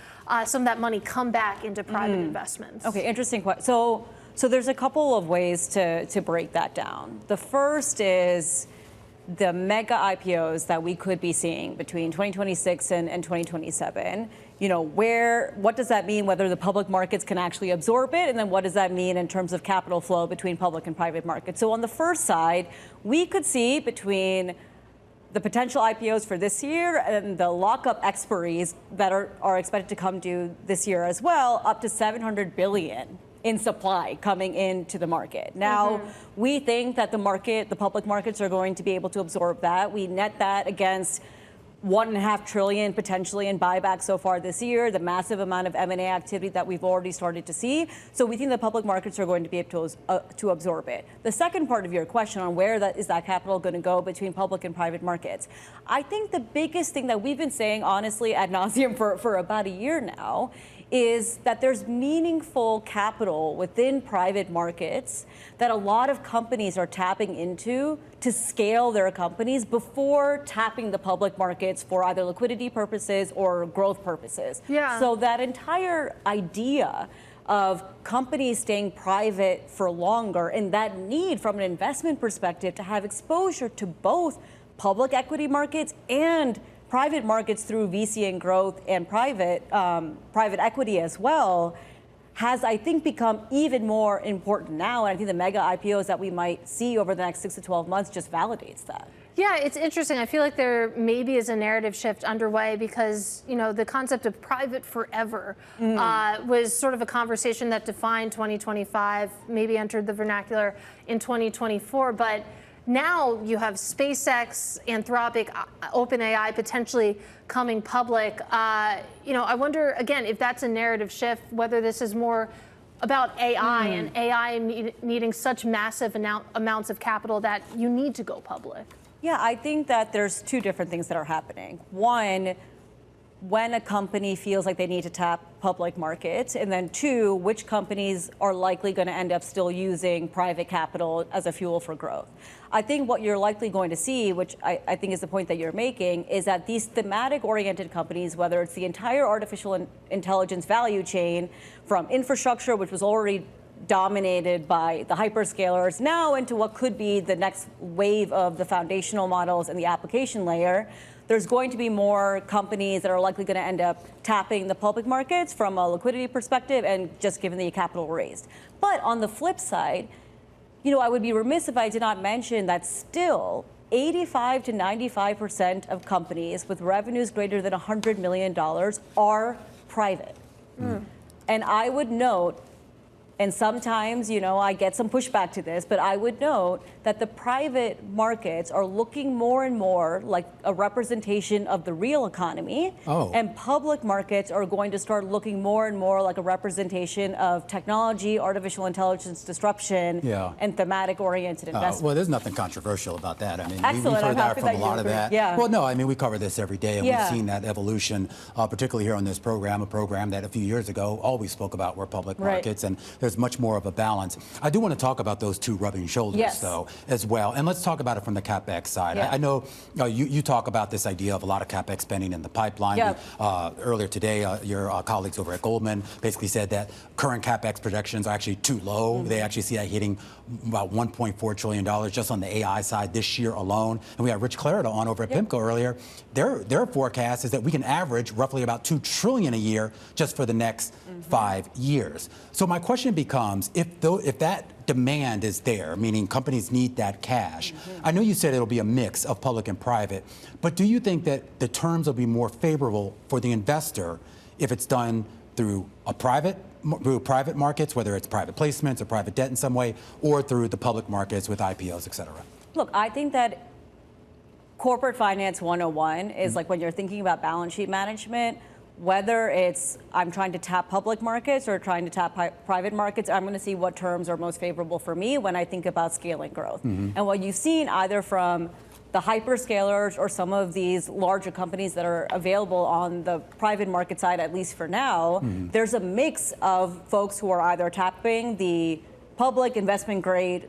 some of that money come back into private investments. Okay, interesting question. So there's a couple of ways to break that down. The first is the mega IPOs that we could be seeing between 2026 and 2027, what does that mean, whether the public markets can actually absorb it, and then what does that mean in terms of capital flow between public and private markets? So on the first side, we could see between the potential IPOs for this year and the lockup expiries that are expected to come due this year as well, up to 700 billion in supply coming into the market. Now, we think that the public markets are going to be able to absorb that. We net that against $1.5 trillion potentially in buybacks so far this year, the massive amount of M&A activity that we've already started to see. So we think the public markets are going to be able to absorb it. The second part of your question on where is that capital going to go between public and private markets, I think the biggest thing that we've been saying, honestly, ad nauseum for about a year now, is that there's meaningful capital within private markets that a lot of companies are tapping into to scale their companies before tapping the public markets for either liquidity purposes or growth purposes. Yeah. So that entire idea of companies staying private for longer and that need from an investment perspective to have exposure to both public equity markets and private markets through VC and growth and private equity as well has, I think, become even more important now. And I think the mega IPOs that we might see over the next 6 to 12 months just validates that. Yeah, it's interesting. I feel like there maybe is a narrative shift underway because, the concept of private forever was sort of a conversation that defined 2025, maybe entered the vernacular in 2024. But now you have SpaceX, Anthropic, OpenAI potentially coming public. I wonder, again, if that's a narrative shift, whether this is more about AI and AI needing such massive amounts of capital that you need to go public. Yeah, I think that there's two different things that are happening. One, when a company feels like they need to tap public markets, and then two, which companies are likely going to end up still using private capital as a fuel for growth. I think what you're likely going to see, which I think is the point that you're making, is that these thematic-oriented companies, whether it's the entire artificial intelligence value chain from infrastructure, which was already dominated by the hyperscalers, now into what could be the next wave of the foundational models and the application layer, there's going to be more companies that are likely going to end up tapping the public markets from a liquidity perspective and just given the capital raised. But on the flip side, I would be remiss if I did not mention that still 85 to 95% of companies with revenues greater than $100 million are private. And I would note, and sometimes, I get some pushback to this, but I would note that the private markets are looking more and more like a representation of the real economy. And public markets are going to start looking more and more like a representation of technology, artificial intelligence disruption, and thematic-oriented investment. Well, there's nothing controversial about that. I mean, Excellent. we've heard I'm that happy from that a you lot of agree. that. Yeah. Well, no, I mean, we cover this every day, and we've seen that evolution, particularly here on this program, a program that a few years ago always spoke about were public markets, and there's much more of a balance. I do want to talk about those two rubbing shoulders, though, as well. And let's talk about it from the CapEx side. I know you talk about this idea of a lot of CapEx spending in the pipeline. Earlier today, your colleagues over at Goldman basically said that current CapEx projections are actually too low. They actually see that hitting about $1.4 trillion just on the AI side this year alone. And we had Rich Clarida on over at PIMCO earlier. Their forecast is that we can average roughly about $2 trillion a year just for the next 5 years. So my question becomes, if that demand is there, meaning companies need that cash, I know you said it'll be a mix of public and private, but do you think that the terms will be more favorable for the investor if it's done through private markets, whether it's private placements or private debt in some way, or through the public markets with IPOs, et cetera? Look, I think that corporate finance 101 is like when you're thinking about balance sheet management, whether it's I'm trying to tap public markets or trying to tap private markets, I'm going to see what terms are most favorable for me when I think about scaling growth. And what you've seen either from the hyperscalers or some of these larger companies that are available on the private market side, at least for now, there's a mix of folks who are either tapping the public investment grade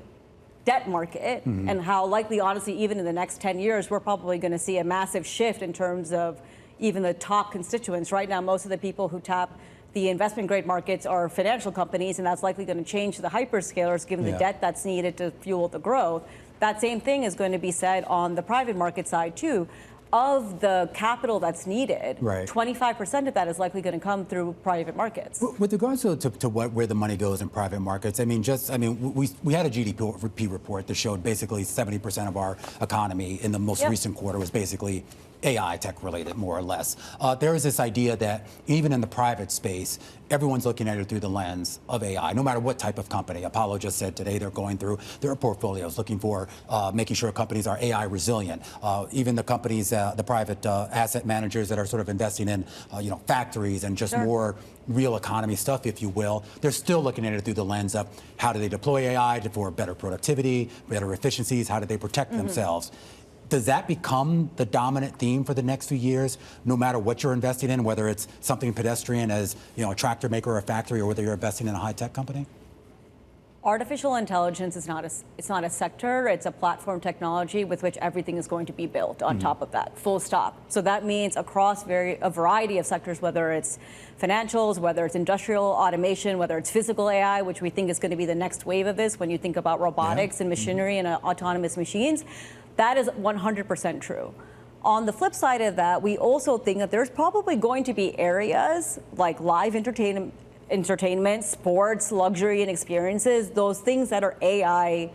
debt market and how likely, honestly, even in the next 10 years, we're probably going to see a massive shift in terms of even the top constituents. Right now, most of the people who tap the investment grade markets are financial companies, and that's likely going to change to the hyperscalers given the debt that's needed to fuel the growth. That same thing is going to be said on the private market side too. Of the capital that's needed, 25% of that is likely going to come through private markets. With regards to where the money goes in private markets, we had a GDP report that showed basically 70% of our economy in the most recent quarter was basically AI tech related, more or less. There is this idea that even in the private space, everyone's looking at it through the lens of AI, no matter what type of company. Apollo just said today they're going through their portfolios, looking for making sure companies are AI resilient. Even the companies, the private asset managers that are sort of investing in, factories and just more real economy stuff, if you will, they're still looking at it through the lens of how do they deploy AI for better productivity, better efficiencies, how do they protect themselves. Does that become the dominant theme for the next few years, no matter what you're investing in, whether it's something pedestrian as a tractor maker or a factory, or whether you're investing in a high-tech company? Artificial intelligence is not a sector, it's a platform technology with which everything is going to be built on top of that, full stop. So that means across a variety of sectors, whether it's financials, whether it's industrial automation, whether it's physical AI, which we think is going to be the next wave of this when you think about robotics and machinery and autonomous machines. That is 100% true. On the flip side of that, we also think that there's probably going to be areas like live entertainment, sports, luxury and experiences, those things that are AI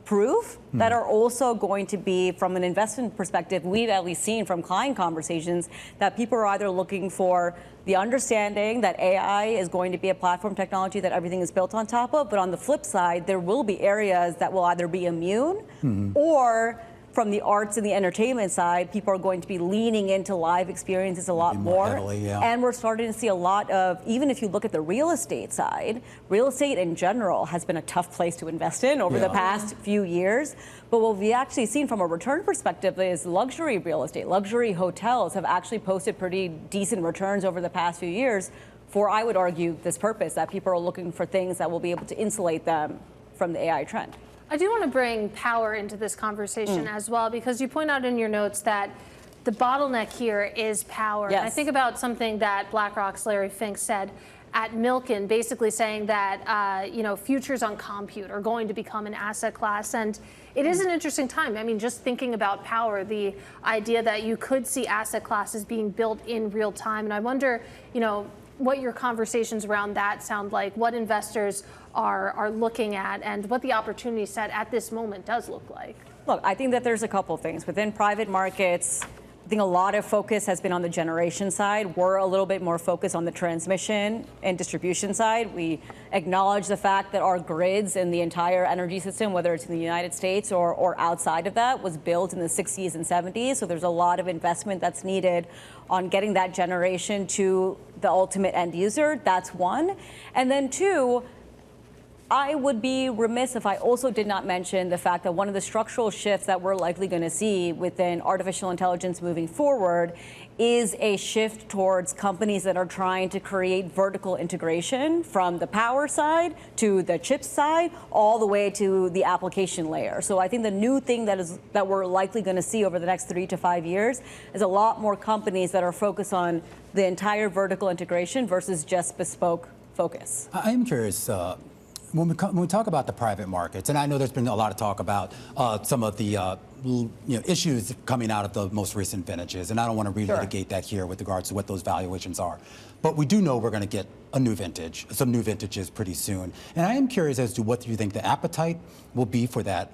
proof, that are also going to be, from an investment perspective, we've at least seen from client conversations that people are either looking for the understanding that AI is going to be a platform technology that everything is built on top of, but on the flip side, there will be areas that will either be immune or from the arts and the entertainment side, people are going to be leaning into live experiences a lot more. Heavily, And we're starting to see a lot of, even if you look at the real estate side, real estate in general has been a tough place to invest in over the past few years. But what we've actually seen from a return perspective is luxury real estate, luxury hotels have actually posted pretty decent returns over the past few years for, I would argue, this purpose, that people are looking for things that will be able to insulate them from the AI trend. I do want to bring power into this conversation as well, because you point out in your notes that the bottleneck here is power. Yes. And I think about something that BlackRock's Larry Fink said at Milken, basically saying that futures on compute are going to become an asset class. And it is an interesting time. I mean, just thinking about power, the idea that you could see asset classes being built in real time. And I wonder, what your conversations around that sound like, what investors are looking at, and what the opportunity set at this moment does look like. Look, I think that there's a couple things. Within private markets, I think a lot of focus has been on the generation side. We're a little bit more focused on the transmission and distribution side. We acknowledge the fact that our grids and the entire energy system, whether it's in the United States or outside of that, was built in the 60s and 70s. So there's a lot of investment that's needed on getting that generation to the ultimate end user. That's one. And then two, I would be remiss if I also did not mention the fact that one of the structural shifts that we're likely going to see within artificial intelligence moving forward is a shift towards companies that are trying to create vertical integration from the power side to the chip side, all the way to the application layer. So I think the new thing that we're likely going to see over the next 3 to 5 years is a lot more companies that are focused on the entire vertical integration versus just bespoke focus. I am curious, when we talk about the private markets, and I know there's been a lot of talk about some of the issues coming out of the most recent vintages, and I don't want to relitigate that here with regards to what those valuations are. But we do know we're going to get a new vintage, some new vintages pretty soon. And I am curious as to what you think the appetite will be for that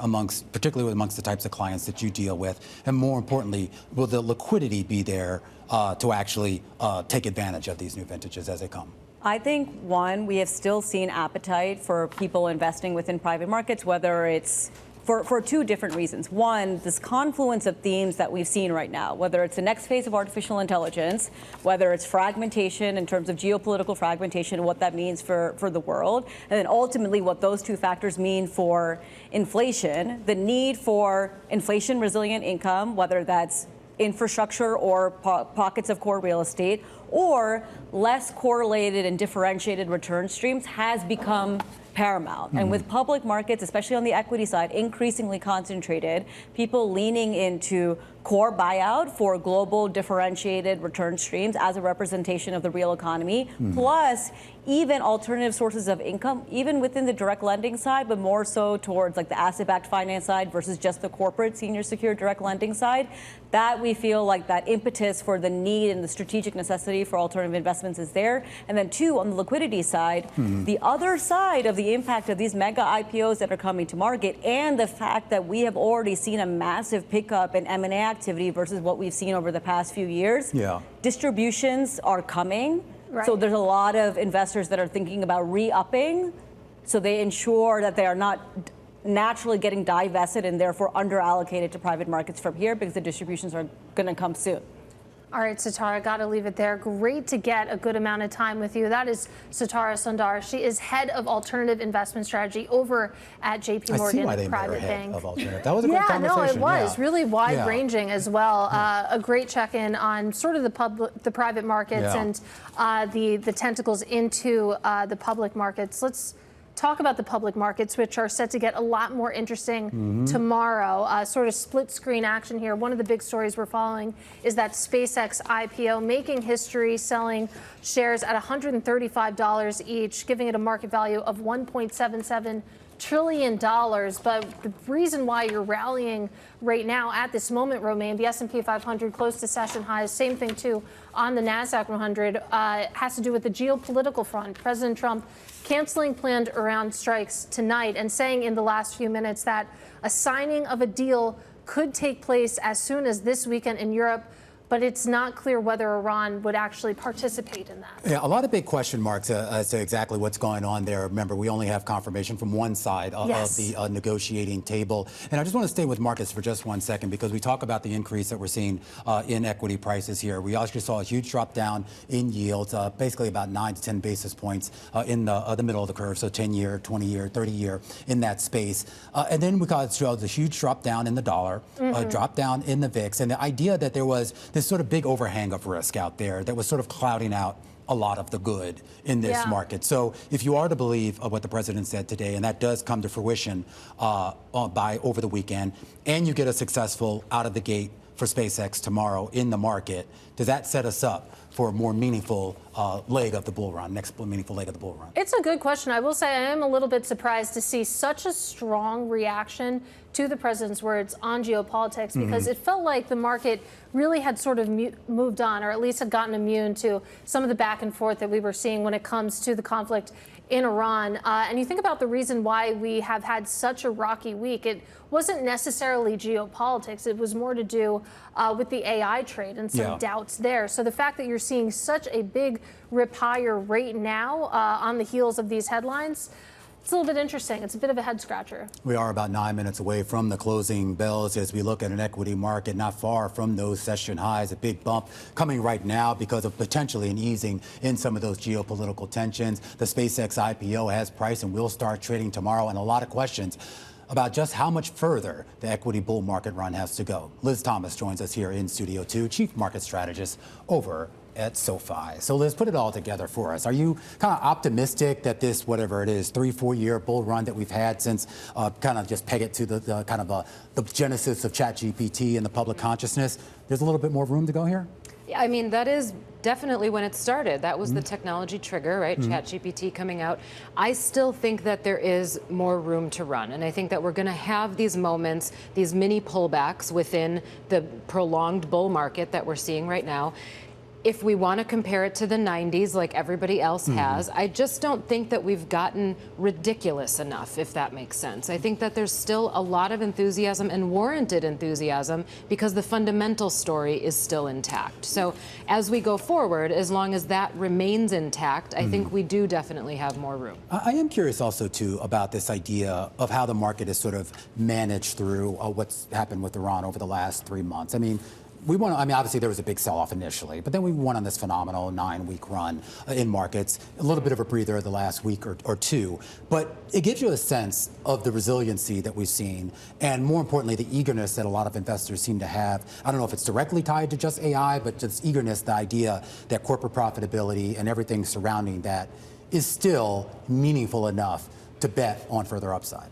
particularly amongst the types of clients that you deal with, and more importantly, will the liquidity be there to actually take advantage of these new vintages as they come? I think, one, we have still seen appetite for people investing within private markets, whether it's for two different reasons. One, this confluence of themes that we've seen right now, whether it's the next phase of artificial intelligence, whether it's fragmentation in terms of geopolitical fragmentation and what that means for the world, and then ultimately what those two factors mean for inflation, the need for inflation-resilient income, whether that's infrastructure or pockets of core real estate, or less correlated and differentiated return streams has become paramount. And with public markets, especially on the equity side, increasingly concentrated, people leaning into core buyout for global differentiated return streams as a representation of the real economy, plus even alternative sources of income, even within the direct lending side, but more so towards like the asset-backed finance side versus just the corporate senior secured direct lending side. That we feel like that impetus for the need and the strategic necessity for alternative investments is there. And then two, on the liquidity side, the other side of the impact of these mega IPOs that are coming to market and the fact that we have already seen a massive pickup in M&A activity versus what we've seen over the past few years. Distributions are coming. So there's a lot of investors that are thinking about re-upping, so they ensure that they are not naturally getting divested and therefore under-allocated to private markets from here because the distributions are going to come soon. All right, Sitara, got to leave it there. Great to get a good amount of time with you. That is Sitara Sundar. She is head of alternative investment strategy over at JP Morgan Private Bank. Of alternative. That was a great conversation. No, it was really wide-ranging as well. A great check-in on sort of the private markets and the tentacles into the public markets. Let's talk about the public markets, which are set to get a lot more interesting tomorrow. Sort of split screen action here. One of the big stories we're following is that SpaceX IPO making history, selling shares at $135 each, giving it a market value of $1.77 trillion. But the reason why you're rallying right now at this moment, Romain, the S&P 500 close to session highs, same thing too on the NASDAQ 100, has to do with the geopolitical front. President Trump canceling planned Iran strikes tonight and saying in the last few minutes that a signing of a deal could take place as soon as this weekend in Europe, but it's not clear whether Iran would actually participate in that. Yeah, a lot of big question marks as to exactly what's going on there. Remember, we only have confirmation from one side of the negotiating table. And I just want to stay with markets for just 1 second because we talk about the increase that we're seeing in equity prices here. We actually saw a huge drop down in yields, basically about 9 to 10 basis points in the middle of the curve, so 10-year, 20-year, 30-year in that space. And then we saw a huge drop down in the dollar, drop down in the VIX, and the idea that there was this sort of big overhang of risk out there that was sort of clouding out a lot of the good in this market. So if you are to believe what the president said today, and that does come to fruition by over the weekend, and you get a successful out of the gate for SpaceX tomorrow in the market, does that set us up for a more meaningful leg of the bull run, next meaningful leg of the bull run? It's a good question. I will say I am a little bit surprised to see such a strong reaction to the president's words on geopolitics because it felt like the market really had sort of moved on, or at least had gotten immune to some of the back and forth that we were seeing when it comes to the conflict in Iran. And you think about the reason why we have had such a rocky week. It wasn't necessarily geopolitics. It was more to do with the AI trade and some doubts there. So the fact that you're seeing such a big rip higher right now on the heels of these headlines, it's a little bit interesting. It's a bit of a head scratcher. We are about 9 minutes away from the closing bells as we look at an equity market not far from those session highs. A big bump coming right now because of potentially an easing in some of those geopolitical tensions. The SpaceX IPO has priced and will start trading tomorrow, and a lot of questions about just how much further the equity bull market run has to go. Liz Thomas joins us here in Studio 2, Chief Market Strategist over at SoFi. So Liz, put it all together for us. Are you kind of optimistic that this, whatever it is, 3-4 year bull run that we've had since kind of just peg it to the kind of the genesis of ChatGPT and the public consciousness, there's a little bit more room to go here? Yeah, I mean, that is definitely when it started. That was the technology trigger, right? ChatGPT coming out. I still think that there is more room to run. And I think that we're going to have these moments, these mini pullbacks within the prolonged bull market that we're seeing right now. If we want to compare it to the 90s like everybody else has, I just don't think that we've gotten ridiculous enough, if that makes sense. I think that there's still a lot of enthusiasm and warranted enthusiasm because the fundamental story is still intact. So as we go forward, as long as that remains intact, I think we do definitely have more room. I am curious also, too, about this idea of how the market has sort of managed through what's happened with Iran over the last 3 months. I mean, obviously there was a big sell-off initially, but then we went on this phenomenal 9-week run in markets, a little bit of a breather the last week or two, but it gives you a sense of the resiliency that we've seen, and more importantly, the eagerness that a lot of investors seem to have. I don't know if it's directly tied to just AI, but just eagerness, the idea that corporate profitability and everything surrounding that is still meaningful enough to bet on further upside?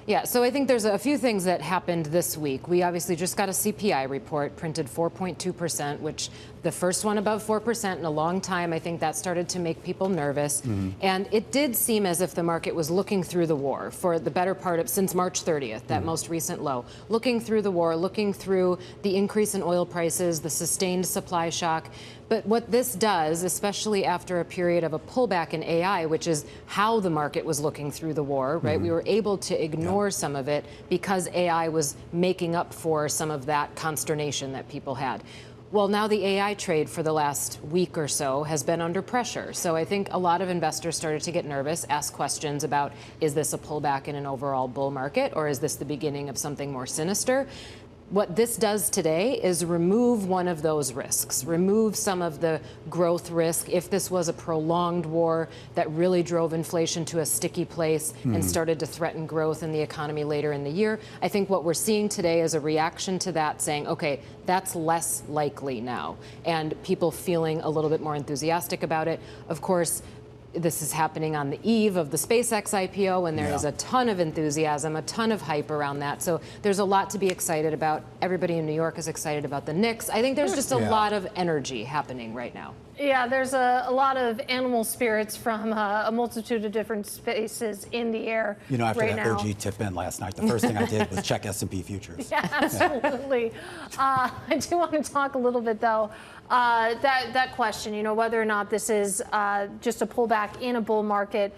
Yeah, so I think there's a few things that happened this week. We obviously just got a CPI report, printed 4.2%, which the first one above 4% in a long time. I think that started to make people nervous. And it did seem as if the market was looking through the war for the better part of since March 30th, that most recent low. Looking through the war, looking through the increase in oil prices, the sustained supply shock. But what this does, especially after a period of a pullback in AI, which is how the market was looking through the war, right? We were able to ignore some of it because AI was making up for some of that consternation that people had. Well, now the AI trade for the last week or so has been under pressure. So I think a lot of investors started to get nervous, ask questions about, is this a pullback in an overall bull market, or is this the beginning of something more sinister? What this does today is remove one of those risks, remove some of the growth risk. If this was a prolonged war that really drove inflation to a sticky place and started to threaten growth in the economy later in the year, I think what we're seeing today is a reaction to that, saying, okay, that's less likely now, and people feeling a little bit more enthusiastic about it. Of course, this is happening on the eve of the SpaceX IPO, and there is a ton of enthusiasm, a ton of hype around that. So there's a lot to be excited about. Everybody in New York is excited about the Knicks. I think there's just a lot of energy happening right now. Yeah, there's a lot of animal spirits from a multitude of different spaces in the air You know, after right that now. OG tip in last night, the first thing I did was check S&P futures. Yeah, absolutely. I do want to talk a little bit, though, that question, you know, whether or not this is just a pullback in a bull market,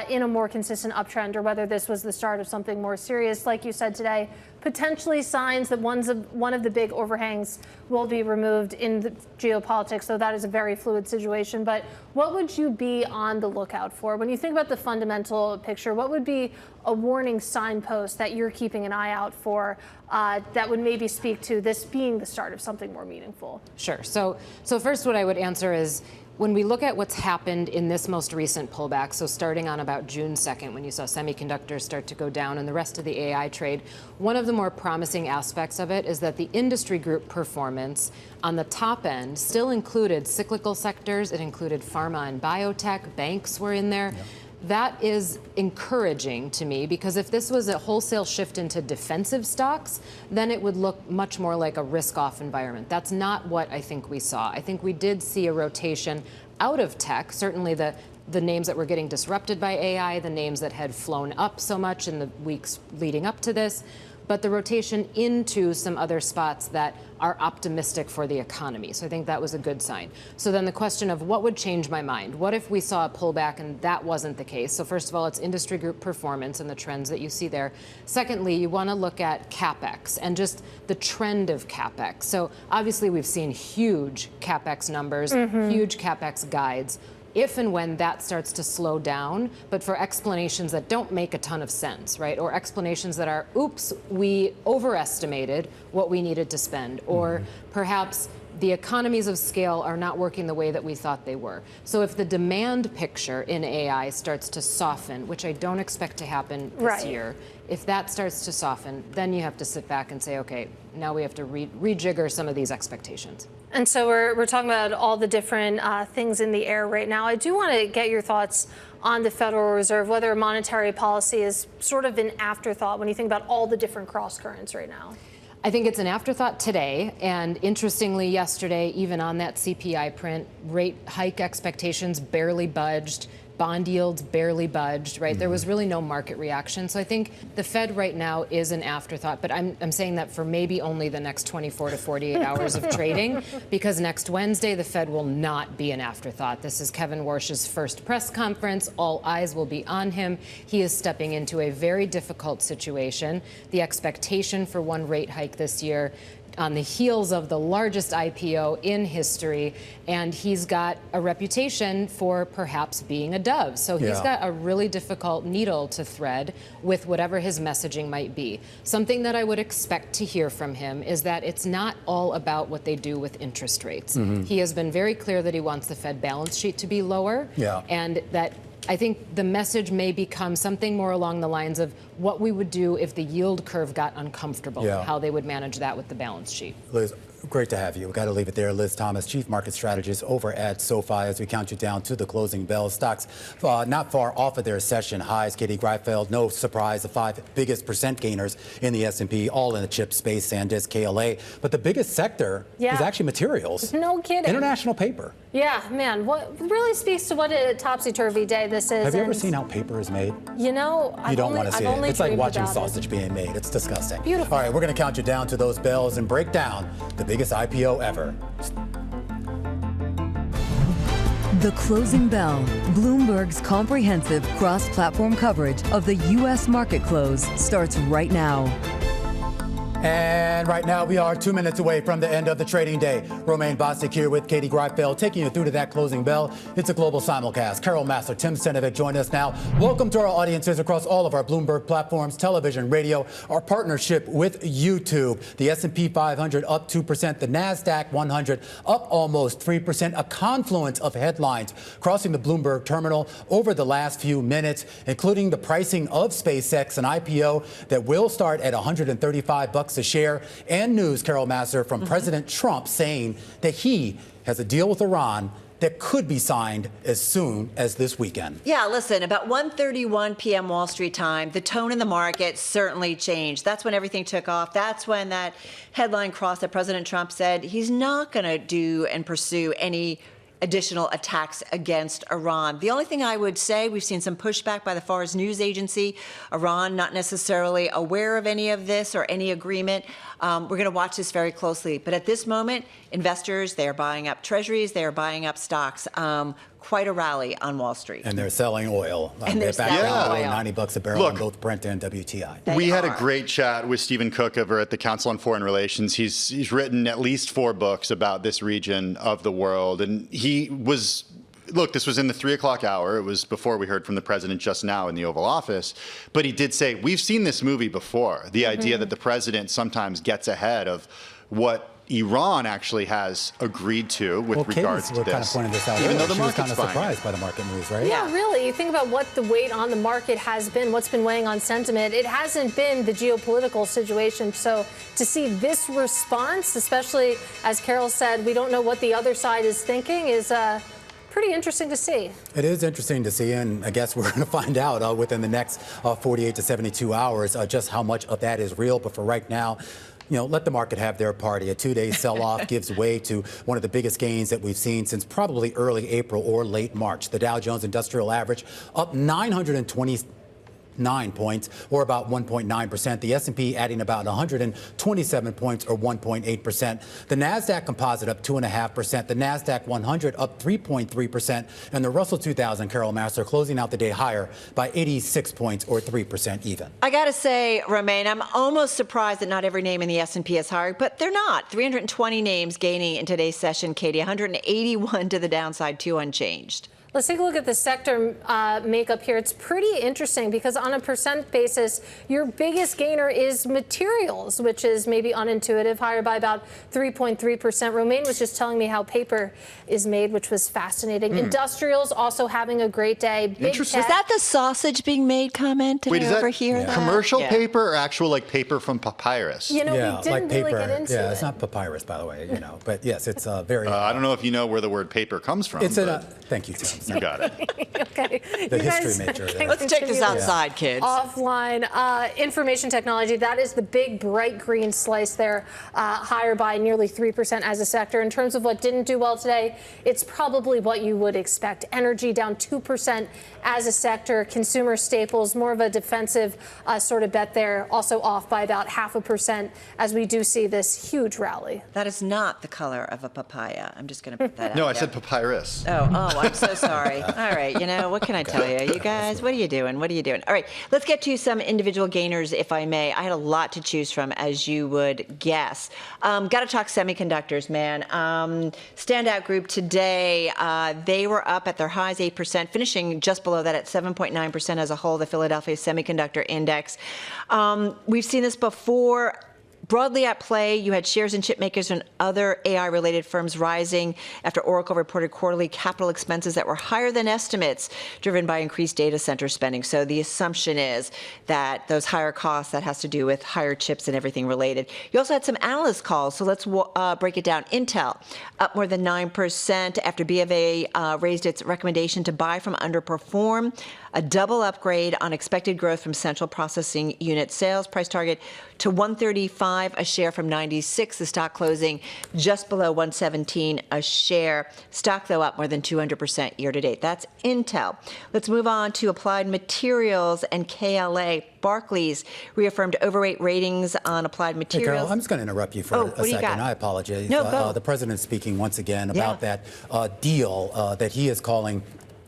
in a more consistent uptrend, or whether this was the start of something more serious. Like you said today, potentially signs that one of the big overhangs will be removed in the geopolitics, so that is a very fluid situation. But what would you be on the lookout for? When you think about the fundamental picture, what would be a warning signpost that you're keeping an eye out for that would maybe speak to this being the start of something more meaningful? Sure. So first what I would answer is, when we look at what's happened in this most recent pullback, so starting on about June 2nd, when you saw semiconductors start to go down and the rest of the AI trade, one of the more promising aspects of it is that the industry group performance on the top end still included cyclical sectors. It included pharma and biotech. Banks were in there. Yep. That is encouraging to me, because if this was a wholesale shift into defensive stocks, then it would look much more like a risk-off environment. That's not what I think we saw. I think we did see a rotation out of tech, certainly the names that were getting disrupted by AI, the names that had flown up so much in the weeks leading up to this, but the rotation into some other spots that are optimistic for the economy. So I think that was a good sign. So then the question of what would change my mind? What if we saw a pullback and that wasn't the case? So first of all, it's industry group performance and the trends that you see there. Secondly, you want to look at CapEx and just the trend of CapEx. So obviously we've seen huge CapEx numbers, huge CapEx guides. If and when that starts to slow down, but for explanations that don't make a ton of sense, right? Or explanations that are, oops, we overestimated what we needed to spend, or perhaps the economies of scale are not working the way that we thought they were. So if the demand picture in AI starts to soften, which I don't expect to happen this year, if that starts to soften, then you have to sit back and say, okay, now we have to rejigger some of these expectations. And so we're talking about all the different things in the air right now. I do want to get your thoughts on the Federal Reserve, whether monetary policy is sort of an afterthought when you think about all the different cross currents right now. I think it's an afterthought today, and interestingly, yesterday, even on that CPI print, rate hike expectations barely budged. Bond yields barely budged, right? There was really no market reaction. So I think the Fed right now is an afterthought, but I'm saying that for maybe only the next 24 to 48 hours of trading, because next Wednesday, the Fed will not be an afterthought. This is Kevin Warsh's first press conference. All eyes will be on him. He is stepping into a very difficult situation. The expectation for one rate hike this year on the heels of the largest IPO in history, and he's got a reputation for perhaps being a dove. So he's got a really difficult needle to thread with whatever his messaging might be. Something that I would expect to hear from him is that it's not all about what they do with interest rates. He has been very clear that he wants the Fed balance sheet to be lower, and that I think the message may become something more along the lines of what we would do if the yield curve got uncomfortable, how they would manage that with the balance sheet. Liz, Great to have you. We've got to leave it there. Liz Thomas, Chief Market Strategist over at SoFi, as we count you down to the closing bell. Stocks not far off of their session highs. Katie Greifeld, no surprise, the 5 biggest percent gainers in the S&P, all in the chip space, SanDisk, KLA. But the biggest sector is actually materials. No kidding. International paper. Yeah, man, what really speaks to what a topsy-turvy day this is. Have you ever seen how paper is made? You know, you don't want to see it. It's like watching sausage being made. It's disgusting. Beautiful. All right, we're going to count you down to those bells and break down the biggest IPO ever. The Closing Bell, Bloomberg's comprehensive cross-platform coverage of the U.S. market close, starts right now. And right now, we are 2 minutes away from the end of the trading day. Romaine Bostic here with Katie Greifeld, taking you through to that closing bell. It's a global simulcast. Carol Massler, Tim Stenovic join us now. Welcome to our audiences across all of our Bloomberg platforms, television, radio, our partnership with YouTube. The S&P 500 up 2%, the NASDAQ 100 up almost 3%, a confluence of headlines crossing the Bloomberg terminal over the last few minutes, including the pricing of SpaceX, an IPO that will start at $135 a share, and news, Carol Massler, from President Trump saying that he has a deal with Iran that could be signed as soon as this weekend. Yeah, listen, about 1:31 p.m. Wall Street time, the tone in the market certainly changed. That's when everything took off. That's when that headline crossed that President Trump said he's not going to do and pursue any additional attacks against Iran. The only thing I would say, we've seen some pushback by the Fars news agency. Iran not necessarily aware of any of this or any agreement. We're going to watch this very closely. But at this moment, investors, they are buying up treasuries, they are buying up stocks. Quite a rally on Wall Street. And they're selling oil. And they're selling oil. $90 a barrel on both Brent and WTI. We had a great chat with Stephen Cook over at the Council on Foreign Relations. He's written at least 4 books about this region of the world. And he was, look, this was in the 3 o'clock hour. It was before we heard from the president just now in the Oval Office. But he did say, we've seen this movie before. The idea that the president sometimes gets ahead of what Iran actually has agreed to with regards to this. Kind of pointed this out even though the she was kind of market's surprised by the market moves, right? Yeah, really. You think about what the weight on the market has been, what's been weighing on sentiment. It hasn't been the geopolitical situation. So to see this response, especially as Carol said, we don't know what the other side is thinking, is pretty interesting to see. It is interesting to see, and I guess we're going to find out within the next 48 to 72 hours just how much of that is real. But for right now, let the market have their party. A 2-day sell-off gives way to one of the biggest gains that we've seen since probably early April or late March. The Dow Jones Industrial Average up 929 points, or about 1.9%. The S&P adding about 127 points, or 1.8%. The NASDAQ Composite up 2.5%. The NASDAQ 100 up 3.3%. And the Russell 2000, Carol Massler, closing out the day higher by 86 points, or 3% even. I got to say, Romaine, I'm almost surprised that not every name in the S&P is higher, but they're not. 320 names gaining in today's session, Katie. 181 to the downside, 2 unchanged. Let's take a look at the sector makeup here. It's pretty interesting because on a percent basis, your biggest gainer is materials, which is maybe unintuitive, higher by about 3.3%. Romaine was just telling me how paper is made, which was fascinating. Industrials also having a great day. Interesting. Was that the sausage being made comment? Did I overhear that? Commercial paper or actual like paper from papyrus? We didn't like paper. Really get into it. Yeah, it's not papyrus, by the way, But yes, it's very... I don't know if you know where the word paper comes from. It's thank you, Tim. You got it. Okay. The history major. Let's take this outside, kids. Offline. Information technology, that is the big bright green slice there, higher by nearly 3% as a sector. In terms of what didn't do well today, it's probably what you would expect. Energy down 2% as a sector. Consumer staples, more of a defensive sort of bet there, also off by about 0.5% as we do see this huge rally. That is not the color of a papaya. I'm just going to put that out. No, I said papyrus. Oh, I'm so sorry. All right, what can I tell you? You guys, what are you doing? What are you doing? All right, let's get to some individual gainers, if I may. I had a lot to choose from, as you would guess. Got to talk semiconductors, man. Standout group today, they were up at their highs 8%, finishing just below that at 7.9% as a whole, the Philadelphia Semiconductor Index. We've seen this before. Broadly at play, you had shares in chip makers and other AI-related firms rising after Oracle reported quarterly capital expenses that were higher than estimates, driven by increased data center spending. So the assumption is that those higher costs, that has to do with higher chips and everything related. You also had some analyst calls, so let's break it down. Intel up more than 9% after BofA raised its recommendation to buy from underperform. A double upgrade on expected growth from central processing unit sales. Price target to 135 a share from 96. The stock closing just below 117 a share. Stock, though, up more than 200% year to date. That's Intel. Let's move on to Applied Materials and KLA. Barclays reaffirmed overweight ratings on Applied Materials. Hey, Carol, I'm just going to interrupt you for a second. I apologize. No, go. The president's speaking once again about that deal that he is calling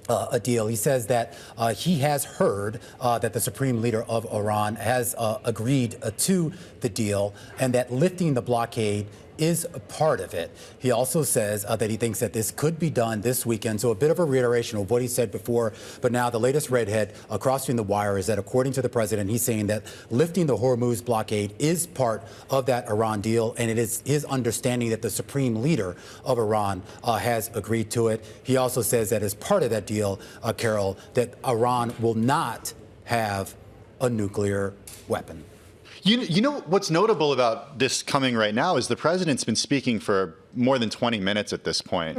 a deal. He says that he has heard that the supreme leader of Iran has agreed to the deal and that lifting the blockade is a part of it. He also says that he thinks that this could be done this weekend. So a bit of a reiteration of what he said before. But now the latest redhead crossing the wire is that according to the president, he's saying that lifting the Hormuz blockade is part of that Iran deal. And it is his understanding that the supreme leader of Iran has agreed to it. He also says that as part of that deal, Carol, that Iran will not have a nuclear weapon. You know what's notable about this coming right now is the president's been speaking for more than 20 minutes at this point.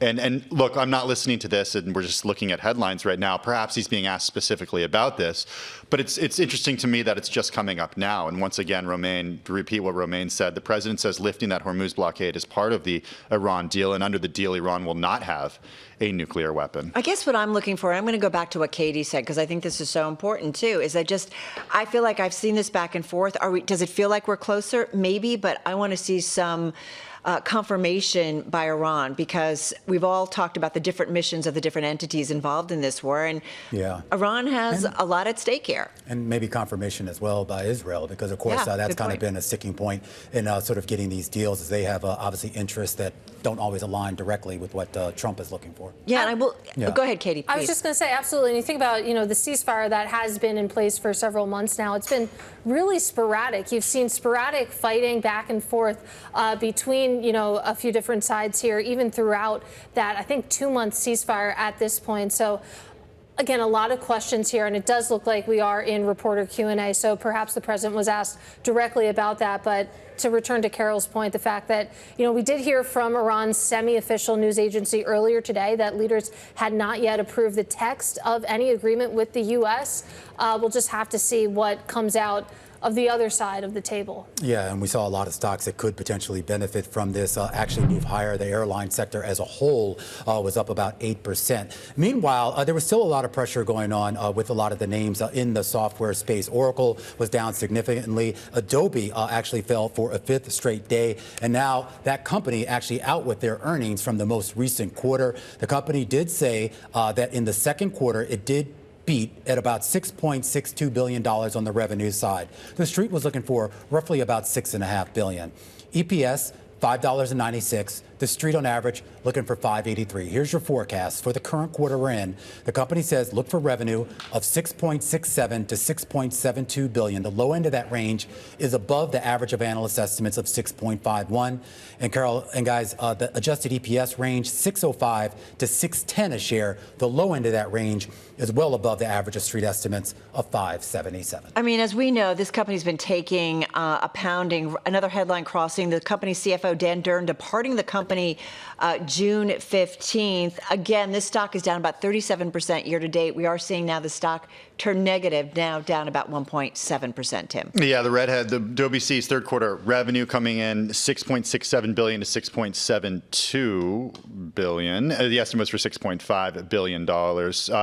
And look, I'm not listening to this, and we're just looking at headlines right now. Perhaps he's being asked specifically about this, but it's interesting to me that it's just coming up now. And once again, Romain, to repeat what Romain said, the president says lifting that Hormuz blockade is part of the Iran deal, and under the deal, Iran will not have a nuclear weapon. I guess what I'm looking for, and I'm going to go back to what Katie said, because I think this is so important too, is I feel like I've seen this back and forth. Does it feel like we're closer? Maybe, but I want to see some confirmation by Iran, because we've all talked about the different missions of the different entities involved in this war, and Iran has a lot at stake here. And maybe confirmation as well by Israel, because of course that's kind of been a sticking point in sort of getting these deals, as they have obviously interests that don't always align directly with what Trump is looking for. Yeah, and I will. Go ahead, Katie, please. I was just going to say, absolutely. And you think about, the ceasefire that has been in place for several months now. It's been really sporadic. You've seen sporadic fighting back and forth between, a few different sides here, even throughout that, I think, 2-month ceasefire at this point. So, again, a lot of questions here, and it does look like we are in reporter Q&A. So perhaps the president was asked directly about that. But to return to Carol's point, the fact that, we did hear from Iran's semi-official news agency earlier today that leaders had not yet approved the text of any agreement with the U.S. We'll just have to see what comes out of the other side of the table. Yeah, and we saw a lot of stocks that could potentially benefit from this actually move higher. The airline sector as a whole was up about 8%. Meanwhile, there was still a lot of pressure going on with a lot of the names in the software space. Oracle was down significantly. Adobe actually fell for a 5th straight day. And now that company actually out with their earnings from the most recent quarter. The company did say that in the second quarter, it did beat at about $6.62 billion on the revenue side. The street was looking for roughly about $6.5 billion. EPS, $5.96. The street on average looking for $5.83. Here's your forecast for the current quarter we're in. The company says look for revenue of $6.67 to $6.72 billion. The low end of that range is above the average of analyst estimates of $6.51. And Carol and guys, the adjusted EPS range $6.05 to $6.10 a share. The low end of that range is well above the average of street estimates of $5.77. I mean, as we know, this company's been taking a pounding. Another headline crossing: the company's CFO Dan Durn departing the company June 15th. Again, this stock is down about 37% year to date. We are seeing now the stock turn negative, now down about 1.7%, Tim. Yeah, the redhead, the Adobe sees third quarter revenue coming in $6.67 billion to $6.72 billion. The estimate was for $6.5 billion.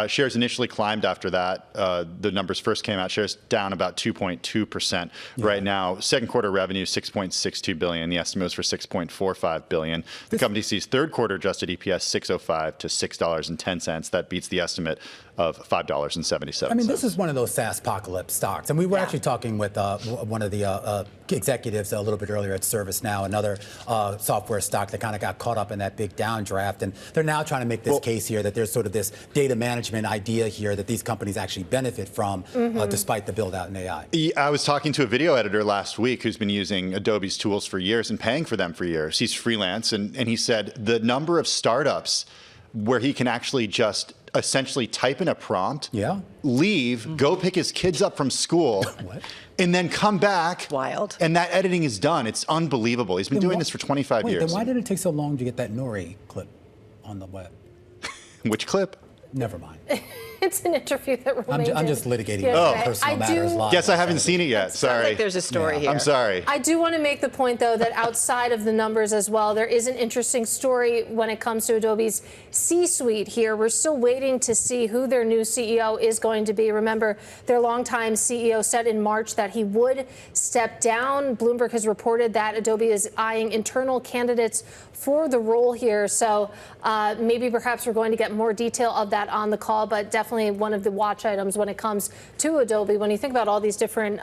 Shares initially climbed after that. The numbers first came out. Shares down about 2.2% right now. Second quarter revenue, $6.62 billion. The estimate was for $6.45 billion. The company sees third quarter adjusted EPS $6.05 to $6.10. That beats the estimate of $5.77. I mean, this is one of those SaaS apocalypse stocks. And we were actually talking with one of the executives a little bit earlier at ServiceNow, another software stock that kind of got caught up in that big downdraft. And they're now trying to make this case here that there's sort of this data management idea here that these companies actually benefit from despite the build out in AI. I was talking to a video editor last week who's been using Adobe's tools for years and paying for them for years. He's freelance, and he said the number of startups where he can actually just essentially type in a prompt, leave, go pick his kids up from school, and then come back. Wild. And that editing is done. It's unbelievable. He's been doing this for 25 years. Then why did it take so long to get that Nori clip on the web? Which clip? Never mind. It's an interview that remains. I'm just litigating personal matters. Guess I haven't seen it yet. Sorry. Sounds like there's a story here. I'm sorry. I do want to make the point, though, that outside of the numbers as well, there is an interesting story when it comes to Adobe's C-suite here. We're still waiting to see who their new CEO is going to be. Remember, their longtime CEO said in March that he would step down. Bloomberg has reported that Adobe is eyeing internal candidates for the role here. So maybe perhaps we're going to get more detail of that on the call, but definitely one of the watch items when it comes to Adobe. When you think about all these different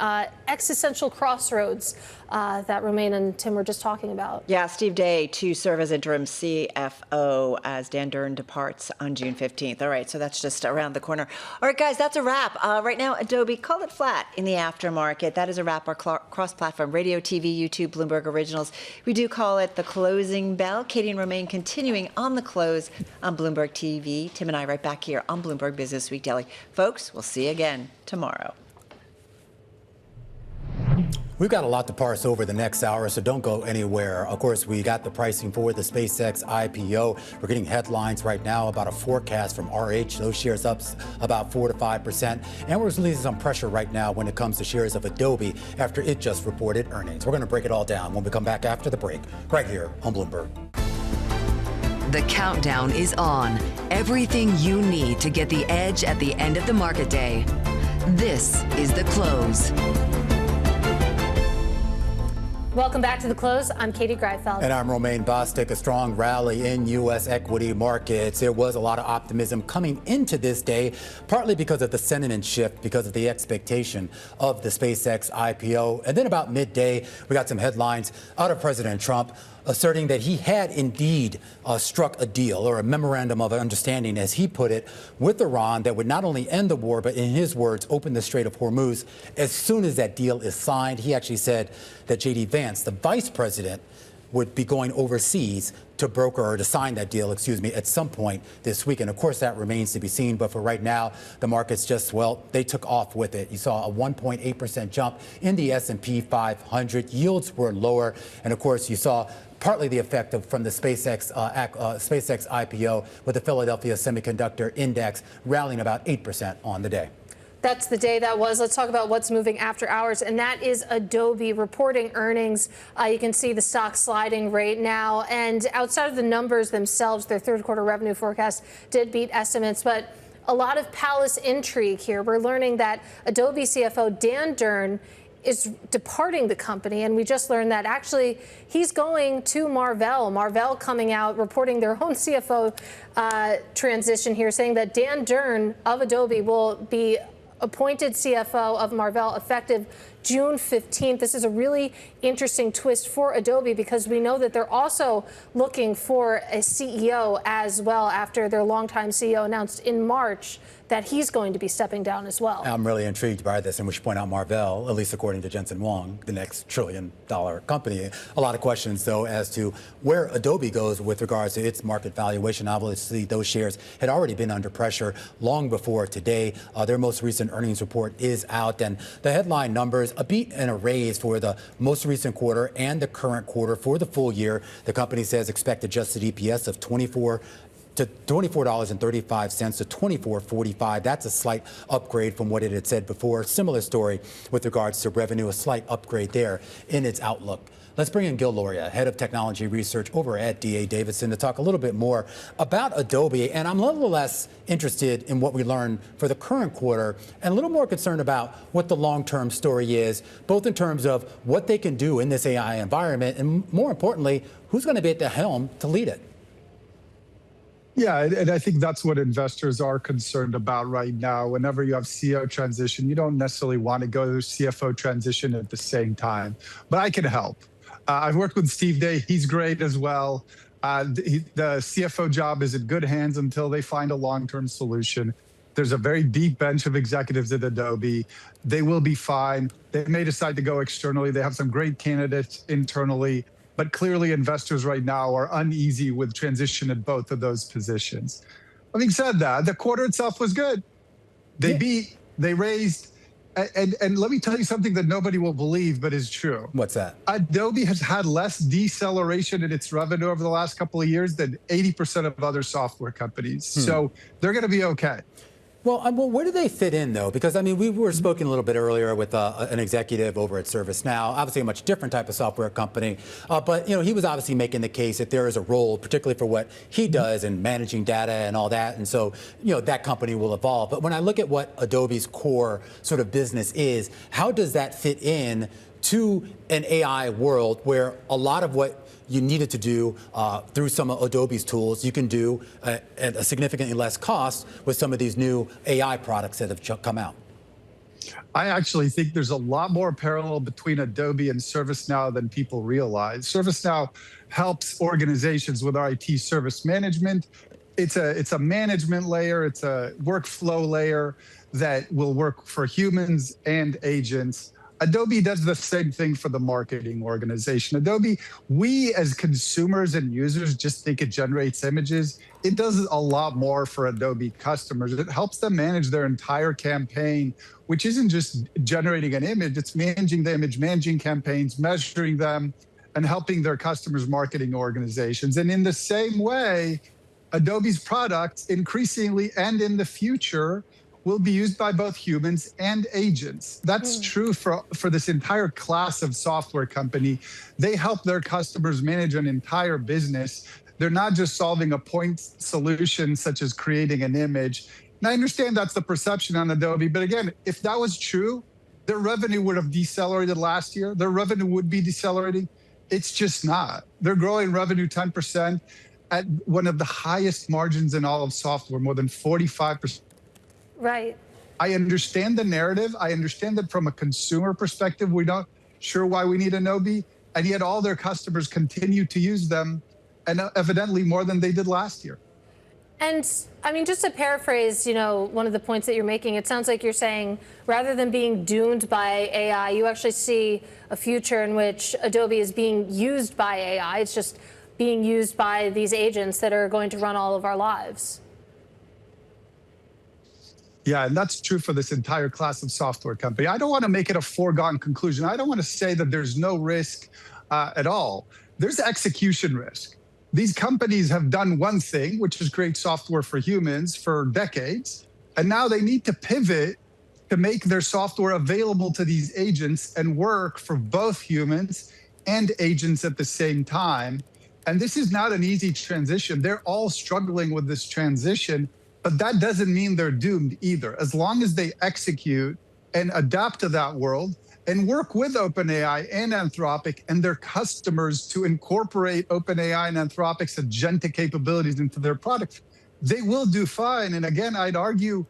existential crossroads that Romain and Tim were just talking about. Yeah, Steve Day to serve as interim CFO as Dan Durn departs on June 15th. All right, so that's just around the corner. All right, guys, that's a wrap. Right now, Adobe, call it flat in the aftermarket. That is a wrap. Our cross-platform radio, TV, YouTube, Bloomberg Originals. We do call it the closing bell. Katie and Romain continuing on the close on Bloomberg TV. Tim and I right back here on Bloomberg Business Week Daily. Folks, we'll see you again tomorrow. We've got a lot to parse over the next hour, so don't go anywhere. Of course, we got the pricing for the SpaceX IPO. We're getting headlines right now about a forecast from RH. Those shares up about 4 to 5%. And we're releasing some pressure right now when it comes to shares of Adobe after it just reported earnings. We're going to break it all down when we come back after the break, right here on Bloomberg. The countdown is on. Everything you need to get the edge at the end of the market day. This is The Close. Welcome back to The Close. I'm Katie Greifeld. And I'm Romain Bostic. A strong rally in U.S. equity markets. There was a lot of optimism coming into this day, partly because of the sentiment shift, because of the expectation of the SpaceX IPO. And then about midday, we got some headlines out of President Trump asserting that he had indeed struck a deal or a memorandum of understanding, as he put it, with Iran that would not only end the war, but in his words, open the Strait of Hormuz as soon as that deal is signed. He actually said that J.D. Vance, the vice president, would be going overseas to broker or to sign that deal, at some point this week. And of course, that remains to be seen. But for right now, the markets just, well, they took off with it. You saw a 1.8% jump in the S&P 500. Yields were lower. And of course, you saw partly the effect from the SpaceX IPO, with the Philadelphia Semiconductor Index rallying about 8% on the day. That's the day that was. Let's talk about what's moving after hours, and that is Adobe reporting earnings. You can see the stock sliding right now. And outside of the numbers themselves, their third quarter revenue forecast did beat estimates, but a lot of palace intrigue here. We're learning that Adobe CFO Dan Durn is departing the company, and we just learned that actually he's going to Marvell. Marvell coming out, reporting their own CFO transition here, saying that Dan Durn of Adobe will be appointed CFO of Marvell effective June 15th. This is a really interesting twist for Adobe because we know that they're also looking for a CEO as well after their longtime CEO announced in March that he's going to be stepping down as well. I'm really intrigued by this, and we should point out Marvell, at least according to Jensen Huang, the next trillion-dollar company. A lot of questions, though, as to where Adobe goes with regards to its market valuation. Obviously, those shares had already been under pressure long before today. Their most recent earnings report is out, and the headline numbers, a beat and a raise for the most recent quarter and the current quarter. For the full year, the company says expect adjusted EPS of $24.35 to $24.45. That's a slight upgrade from what it had said before. Similar story with regards to revenue, a slight upgrade there in its outlook. Let's bring in Gil Luria, head of technology research over at D.A. Davison, to talk a little bit more about Adobe. And I'm a little less interested in what we learned for the current quarter and a little more concerned about what the long-term story is, both in terms of what they can do in this AI environment and, more importantly, who's going to be at the helm to lead it. Yeah, and I think that's what investors are concerned about right now. Whenever you have CEO transition, you don't necessarily want to go to CFO transition at the same time. But I can help. I've worked with Steve Day. He's great as well. The CFO job is in good hands until they find a long-term solution. There's a very deep bench of executives at Adobe. They will be fine. They may decide to go externally. They have some great candidates internally. But clearly, investors right now are uneasy with transition at both of those positions. Having said that, the quarter itself was good. They beat, they raised, and let me tell you something that nobody will believe, but is true. What's that? Adobe has had less deceleration in its revenue over the last couple of years than 80% of other software companies. So they're going to be okay. Well, where do they fit in, though? Because, I mean, we were speaking a little bit earlier with an executive over at ServiceNow, obviously a much different type of software company. But, you know, he was obviously making the case that there is a role, particularly for what he does in managing data and all that. And so, you know, that company will evolve. But when I look at what Adobe's core sort of business is, how does that fit in to an AI world where a lot of what you needed to do through some of Adobe's tools, you can do at a significantly less cost with some of these new AI products that have come out? I actually think there's a lot more parallel between Adobe and ServiceNow than people realize. ServiceNow helps organizations with IT service management. It's a management layer. It's a workflow layer that will work for humans and agents. Adobe does the same thing for the marketing organization. Adobe, we as consumers and users just think it generates images. It does a lot more for Adobe customers. It helps them manage their entire campaign, which isn't just generating an image, it's managing the image, managing campaigns, measuring them, and helping their customers' marketing organizations. And in the same way, Adobe's products increasingly and in the future will be used by both humans and agents. That's true for this entire class of software company. They help their customers manage an entire business. They're not just solving a point solution such as creating an image. And I understand that's the perception on Adobe, but again, if that was true, their revenue would have decelerated last year. Their revenue would be decelerating. It's just not. They're growing revenue 10% at one of the highest margins in all of software, more than 45%. Right. I understand the narrative. I understand that from a consumer perspective, we're not sure why we need Adobe, and yet all their customers continue to use them, and evidently more than they did last year. And I mean, just to paraphrase, you know, one of the points that you're making, it sounds like you're saying rather than being doomed by AI, you actually see a future in which Adobe is being used by AI. It's just being used by these agents that are going to run all of our lives. Yeah, and that's true for this entire class of software company. I don't want to make it a foregone conclusion. I don't want to say that there's no risk at all. There's execution risk. These companies have done one thing, which is create software for humans for decades, and now they need to pivot to make their software available to these agents and work for both humans and agents at the same time. And this is not an easy transition. They're all struggling with this transition. But that doesn't mean they're doomed either. As long as they execute and adapt to that world and work with OpenAI and Anthropic and their customers to incorporate OpenAI and Anthropic's agentic capabilities into their products, they will do fine. And again, I'd argue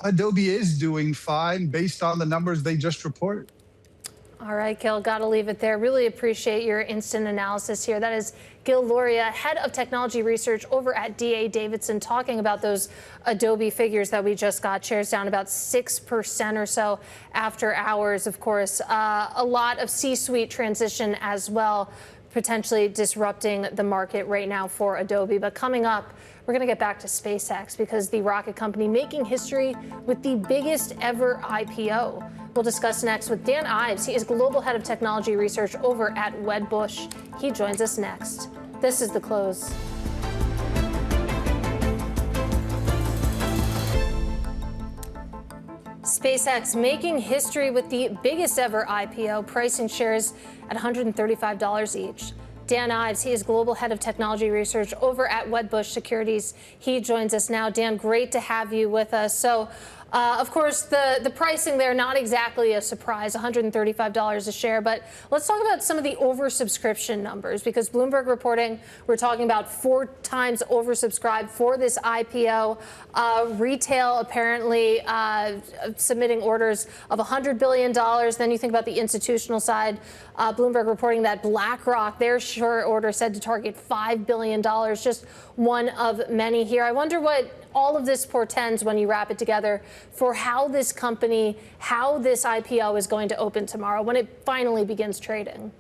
Adobe is doing fine based on the numbers they just reported. All right, Gil, got to leave it there. Really appreciate your instant analysis here. That is Gil Luria, head of technology research over at D.A. Davison, talking about those Adobe figures that we just got. Shares down about 6% or so after hours. Of course, a lot of C-suite transition as well, potentially disrupting the market right now for Adobe. But coming up, we're going to get back to SpaceX because the rocket company making history with the biggest ever IPO. We'll discuss next with Dan Ives. He is Global Head of Technology Research over at Wedbush. He joins us next. This is The Close. SpaceX making history with the biggest ever IPO, pricing shares at $135 each. Dan Ives, he is Global Head of Technology Research over at Wedbush Securities. He joins us now. Dan, great to have you with us. So, of course, the pricing there, not exactly a surprise, $135 a share. But let's talk about some of the oversubscription numbers, because Bloomberg reporting, we're talking about 4 times oversubscribed for this IPO. Retail apparently submitting orders of $100 billion. Then you think about the institutional side. Bloomberg reporting that BlackRock, their short order said to target $5 billion, just one of many here. I wonder what all of this portends when you wrap it together for how this company, how this IPO is going to open tomorrow when it finally begins trading.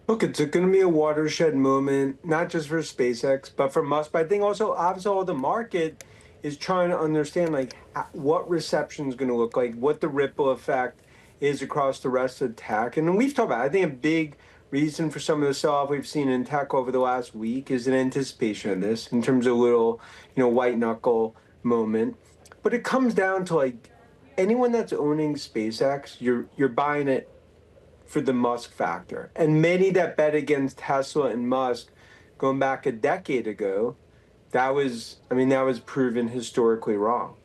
Look, it's going to be a watershed moment, not just for SpaceX, but for Musk. But I think also, obviously, all the market is trying to understand like what reception is going to look like, what the ripple effect is across the rest of tech. And we've talked about, I think a big reason for some of the sell-off we've seen in tech over the last week is an anticipation of this in terms of a little, white knuckle moment. But it comes down to like anyone that's owning SpaceX, you're buying it for the Musk factor. And many that bet against Tesla and Musk going back a decade ago, that was proven historically wrong.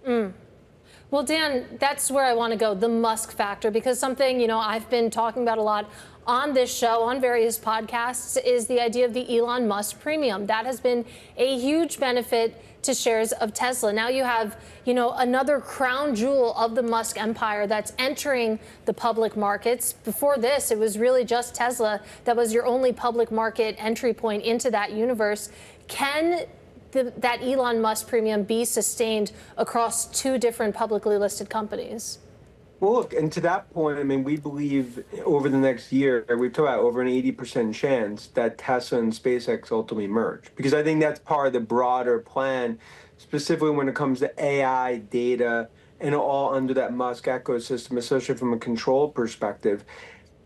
Well, Dan, that's where I want to go, the Musk factor, because something, I've been talking about a lot on this show, on various podcasts, is the idea of the Elon Musk premium. That has been a huge benefit to shares of Tesla. Now you have, another crown jewel of the Musk empire that's entering the public markets. Before this, it was really just Tesla that was your only public market entry point into that universe. Can that Elon Musk premium be sustained across 2 different publicly listed companies? Well, look, and to that point, we believe over the next year, we've talked about over an 80% chance that Tesla and SpaceX ultimately merge. Because I think that's part of the broader plan, specifically when it comes to AI, data, and all under that Musk ecosystem, especially from a control perspective.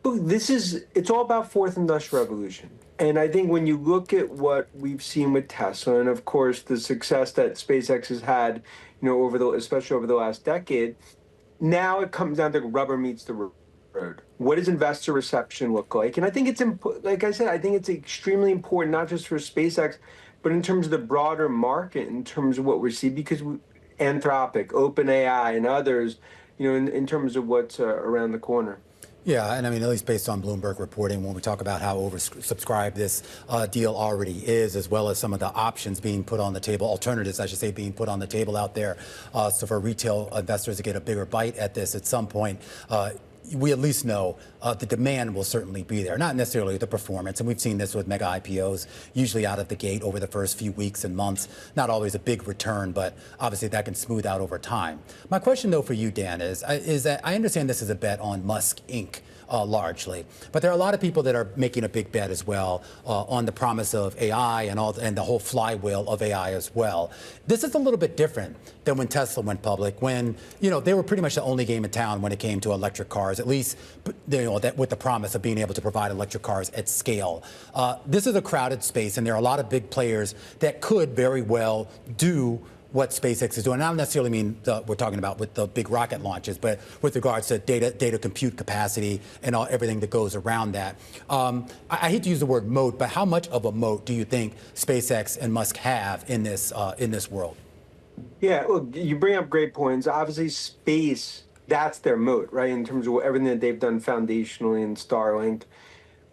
But it's all about fourth industrial revolution. And I think when you look at what we've seen with Tesla, and of course the success that SpaceX has had, especially over the last decade, now it comes down to rubber meets the road. What does investor reception look like? And I think like I said, I think it's extremely important, not just for SpaceX, but in terms of the broader market, in terms of what we see, because Anthropic, OpenAI, and others, in terms of what's around the corner. Yeah, and at least based on Bloomberg reporting, when we talk about how oversubscribed this deal already is, as well as some of the options being put on the table, alternatives, I should say, being put on the table out there, so for retail investors to get a bigger bite at this at some point, we at least know the demand will certainly be there, not necessarily the performance. And we've seen this with mega IPOs, usually out of the gate over the first few weeks and months. Not always a big return, but obviously that can smooth out over time. My question, though, for you, Dan, is that I understand this is a bet on Musk Inc. Largely, but there are a lot of people that are making a big bet as well on the promise of AI and the whole flywheel of AI as well. This is a little bit different than when Tesla went public, when they were pretty much the only game in town when it came to electric cars, at least that with the promise of being able to provide electric cars at scale. This is a crowded space, and there are a lot of big players that could very well do what SpaceX is doing. And I don't necessarily mean we're talking about with the big rocket launches, but with regards to data compute capacity and everything that goes around that. I hate to use the word moat, but how much of a moat do you think SpaceX and Musk have in this world? Yeah, look, you bring up great points. Obviously, space, that's their moat, right, in terms of everything that they've done foundationally in Starlink.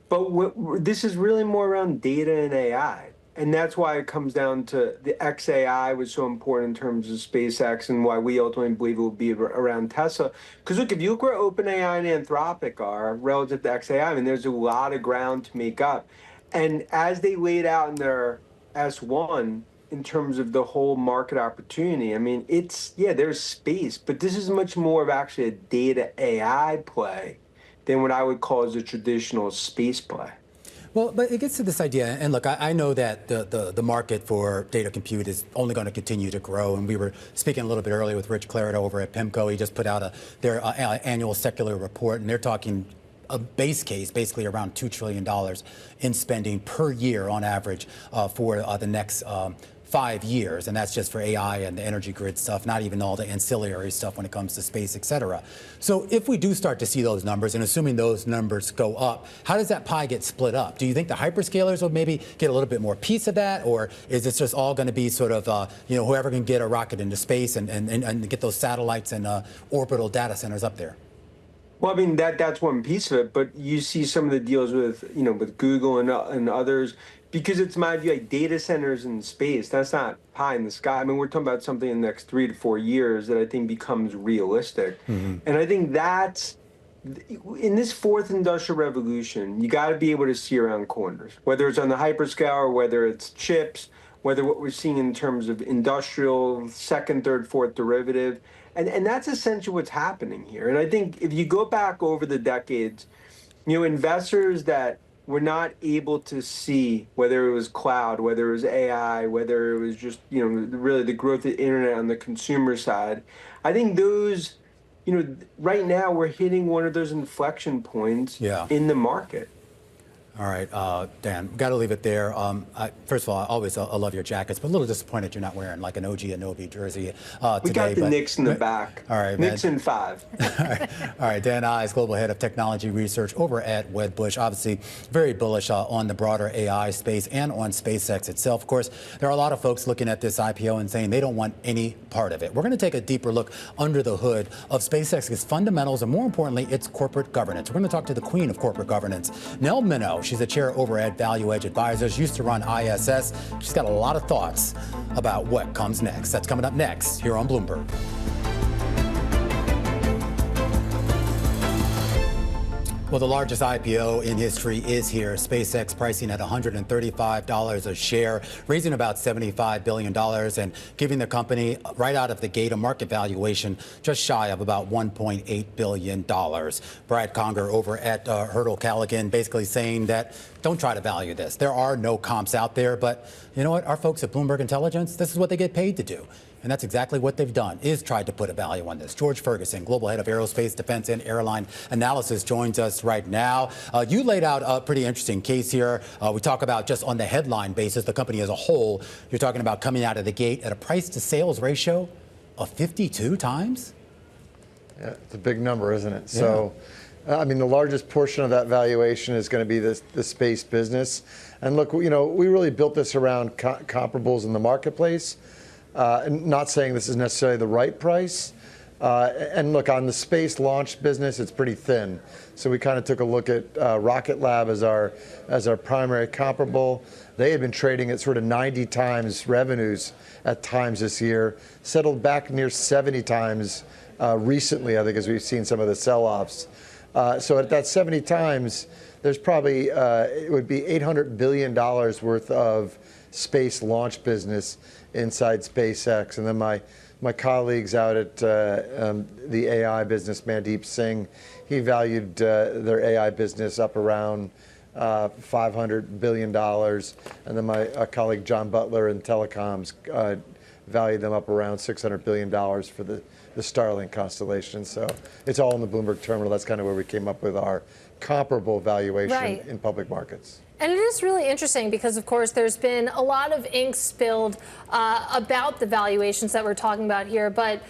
But this is really more around data and AI. And that's why it comes down to the XAI was so important in terms of SpaceX and why we ultimately believe it will be around Tesla. Because look, if you look where OpenAI and Anthropic are relative to XAI, there's a lot of ground to make up. And as they laid out in their S1 in terms of the whole market opportunity, there's space, but this is much more of actually a data AI play than what I would call as a traditional space play. Well, but it gets to this idea, and look, I know that the market for data compute is only going to continue to grow, and we were speaking a little bit earlier with Rich Clarida over at PIMCO. He just put out their annual secular report, and they're talking a base case, basically around $2 trillion in spending per year on average for the next 5 years, and that's just for AI and the energy grid stuff, not even all the ancillary stuff when it comes to space, et cetera. So if we do start to see those numbers, and assuming those numbers go up, how does that pie get split up? Do you think the hyperscalers will maybe get a little bit more piece of that, or is this just all going to be sort of, whoever can get a rocket into space and get those satellites and orbital data centers up there? Well, I mean, that's one piece of it, but you see some of the deals with, with Google and others, because it's my view, like data centers in space, that's not pie in the sky. I mean, we're talking about something in the next 3 to 4 years that I think becomes realistic. Mm-hmm. And I think that's, in this fourth industrial revolution, you got to be able to see around corners, whether it's on the hyperscale or whether it's chips, whether what we're seeing in terms of industrial, second, third, fourth derivative. And that's essentially what's happening here. And I think if you go back over the decades, investors that were not able to see whether it was cloud, whether it was AI, whether it was just, really the growth of the internet on the consumer side, I think those, right now we're hitting one of those inflection points in the market. All right, Dan, got to leave it there. First of all, I love your jackets, but a little disappointed you're not wearing like an OG Adobe jersey today. We got the Knicks in the back. All right, Knicks in 5. All right, Dan Ives, Global Head of Technology Research over at Wedbush. Obviously, very bullish on the broader AI space and on SpaceX itself. Of course, there are a lot of folks looking at this IPO and saying they don't want any part of it. We're going to take a deeper look under the hood of SpaceX's fundamentals and, more importantly, its corporate governance. We're going to talk to the queen of corporate governance, Nell Minow. She's a chair over at ValueEdge Advisors, used to run ISS. She's got a lot of thoughts about what comes next. That's coming up next here on Bloomberg. Well, the largest IPO in history is here. SpaceX pricing at $135 a share, raising about $75 billion and giving the company right out of the gate a market valuation just shy of about $1.8 billion. Brad Conger over at Hurdle Callaghan basically saying that don't try to value this. There are no comps out there, but you know what? Our folks at Bloomberg Intelligence, this is what they get paid to do. And that's exactly what they've done, is tried to put a value on this. George Ferguson, Global Head of Aerospace, Defense, and Airline Analysis, joins us right now. You laid out a pretty interesting case here. We talk about just on the headline basis, the company as a whole. You're talking about coming out of the gate at a price-to-sales ratio of 52 times? Yeah, it's a big number, isn't it? Yeah. So, I mean, the largest portion of that valuation is going to be the space business. And look, we really built this around comparables in the marketplace. Not saying this is necessarily the right price. And look, on the space launch business, it's pretty thin. So we kind of took a look at Rocket Lab as our primary comparable. They had been trading at sort of 90 times revenues at times this year, settled back near 70 times recently, I think, as we've seen some of the sell-offs. So at that 70 times, there's probably, it would be $800 billion worth of space launch business inside SpaceX. And then my colleagues out at the AI business, Mandeep Singh, he valued their AI business up around $500 billion. And then my colleague John Butler in telecoms valued them up around $600 billion for the Starlink constellation. So it's all in the Bloomberg terminal. That's kind of where we came up with our comparable valuation in public markets. And it is really interesting because, of course, there's been a lot of ink spilled about the valuations that we're talking about here. But,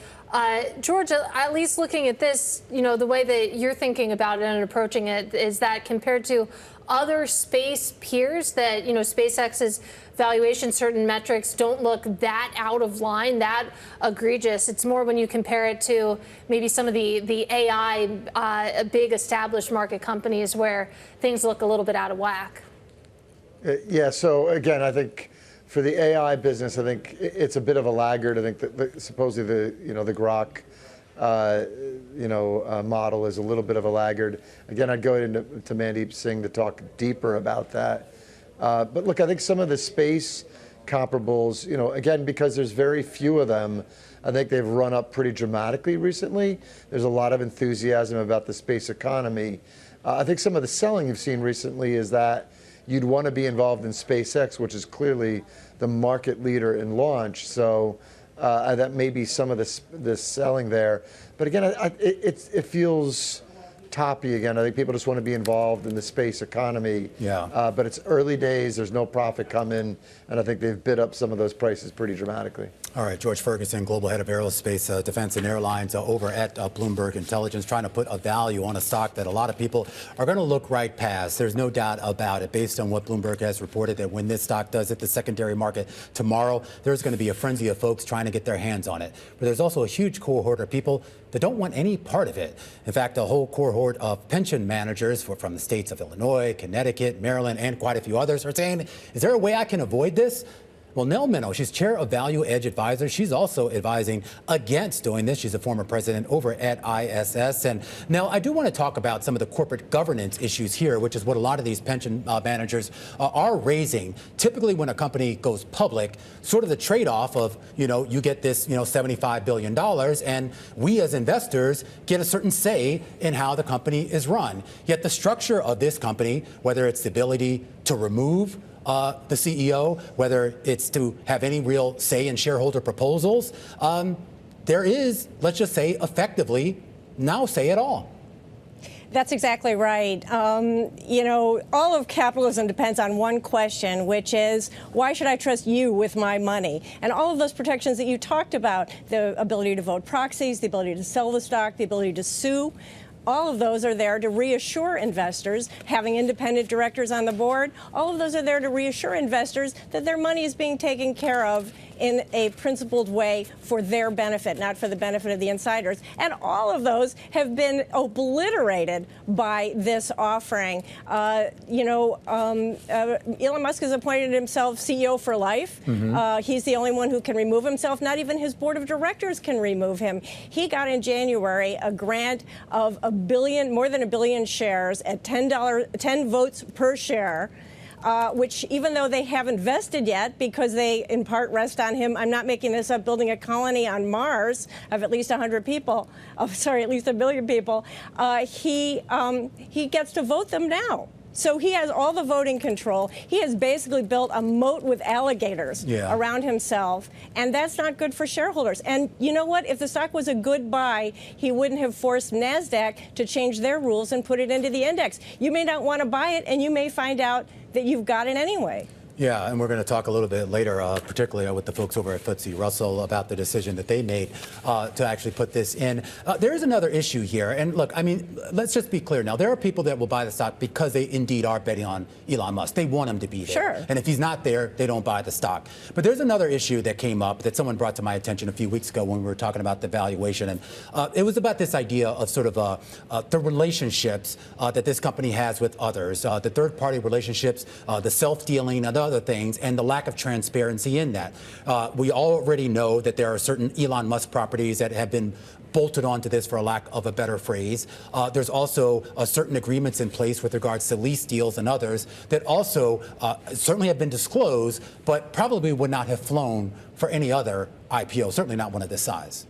George, at least looking at this, the way that you're thinking about it and approaching it is that compared to other space peers that, SpaceX's valuation, certain metrics don't look that out of line, that egregious. It's more when you compare it to maybe some of the AI big established market companies where things look a little bit out of whack. Yeah, so again, I think for the AI business, I think it's a bit of a laggard. I think that supposedly the Grok model is a little bit of a laggard. Again, I'd go into Mandeep Singh to talk deeper about that. But look, I think some of the space comparables, again, because there's very few of them, I think they've run up pretty dramatically recently. There's a lot of enthusiasm about the space economy. I think some of the selling you've seen recently is that you'd want to be involved in SpaceX, which is clearly the market leader in launch. So that may be some of the selling there. But again, it feels toppy again. I think people just want to be involved in the space economy. Yeah. But it's early days. There's no profit coming, and I think they've bid up some of those prices pretty dramatically. All right, George Ferguson, Global Head of Aerospace, Defense and Airlines over at Bloomberg Intelligence, trying to put a value on a stock that a lot of people are going to look right past. There's no doubt about it, based on what Bloomberg has reported, that when this stock does hit the secondary market tomorrow, there's going to be a frenzy of folks trying to get their hands on it. But there's also a huge cohort of people that don't want any part of it. In fact, a whole cohort of pension managers from the states of Illinois, Connecticut, Maryland, and quite a few others are saying, is there a way I can avoid this? Well, Nell Minow, she's chair of ValueEdge Advisors. She's also advising against doing this. She's a former president over at ISS. And Nell, I do want to talk about some of the corporate governance issues here, which is what a lot of these pension managers are raising. Typically, when a company goes public, sort of the trade-off of, you get this, $75 billion, and we as investors get a certain say in how the company is run. Yet the structure of this company, whether it's the ability to remove the CEO, whether it's to have any real say in shareholder proposals, there is, let's just say, effectively, no say at all. That's exactly right. All of capitalism depends on one question, which is, why should I trust you with my money? And all of those protections that you talked about, the ability to vote proxies, the ability to sell the stock, the ability to sue, all of those are there to reassure investors. Having independent directors on the board, all of those are there to reassure investors that their money is being taken care of in a principled way for their benefit, not for the benefit of the insiders. And all of those have been obliterated by this offering. Elon Musk has appointed himself CEO for life. He's the only one who can remove himself. Not even his board of directors can remove him. He got in January a grant of more than a billion shares at $10 votes per share. Which, even though they haven't vested yet, because they in part rest on him, I'm not making this up, building a colony on Mars of at least 100 people, at least 1 billion people, he gets to vote them now. So he has all the voting control. He has basically built a moat with alligators around himself, and that's not good for shareholders. And you know what? If the stock was a good buy, he wouldn't have forced NASDAQ to change their rules and put it into the index. You may not want to buy it, and you may find out that you've got it anyway. Yeah, and we're going to talk a little bit later, particularly with the folks over at FTSE Russell, about the decision that they made to actually put this in. There is another issue here. And look, I mean, let's just be clear now. There are people that will buy the stock because they indeed are betting on Elon Musk. They want him to be there. Sure. And if he's not there, they don't buy the stock. But there's another issue that came up that someone brought to my attention a few weeks ago when we were talking about the valuation. And it was about this idea of sort of the relationships that this company has with others, the third-party relationships, the self-dealing, and other things, and the lack of transparency in that. We already know that there are certain Elon Musk properties that have been bolted onto this, for a lack of a better phrase. There's also certain agreements in place with regards to lease deals and others that also certainly have been disclosed, but probably would not have flown for any other IPO, certainly not one of this size.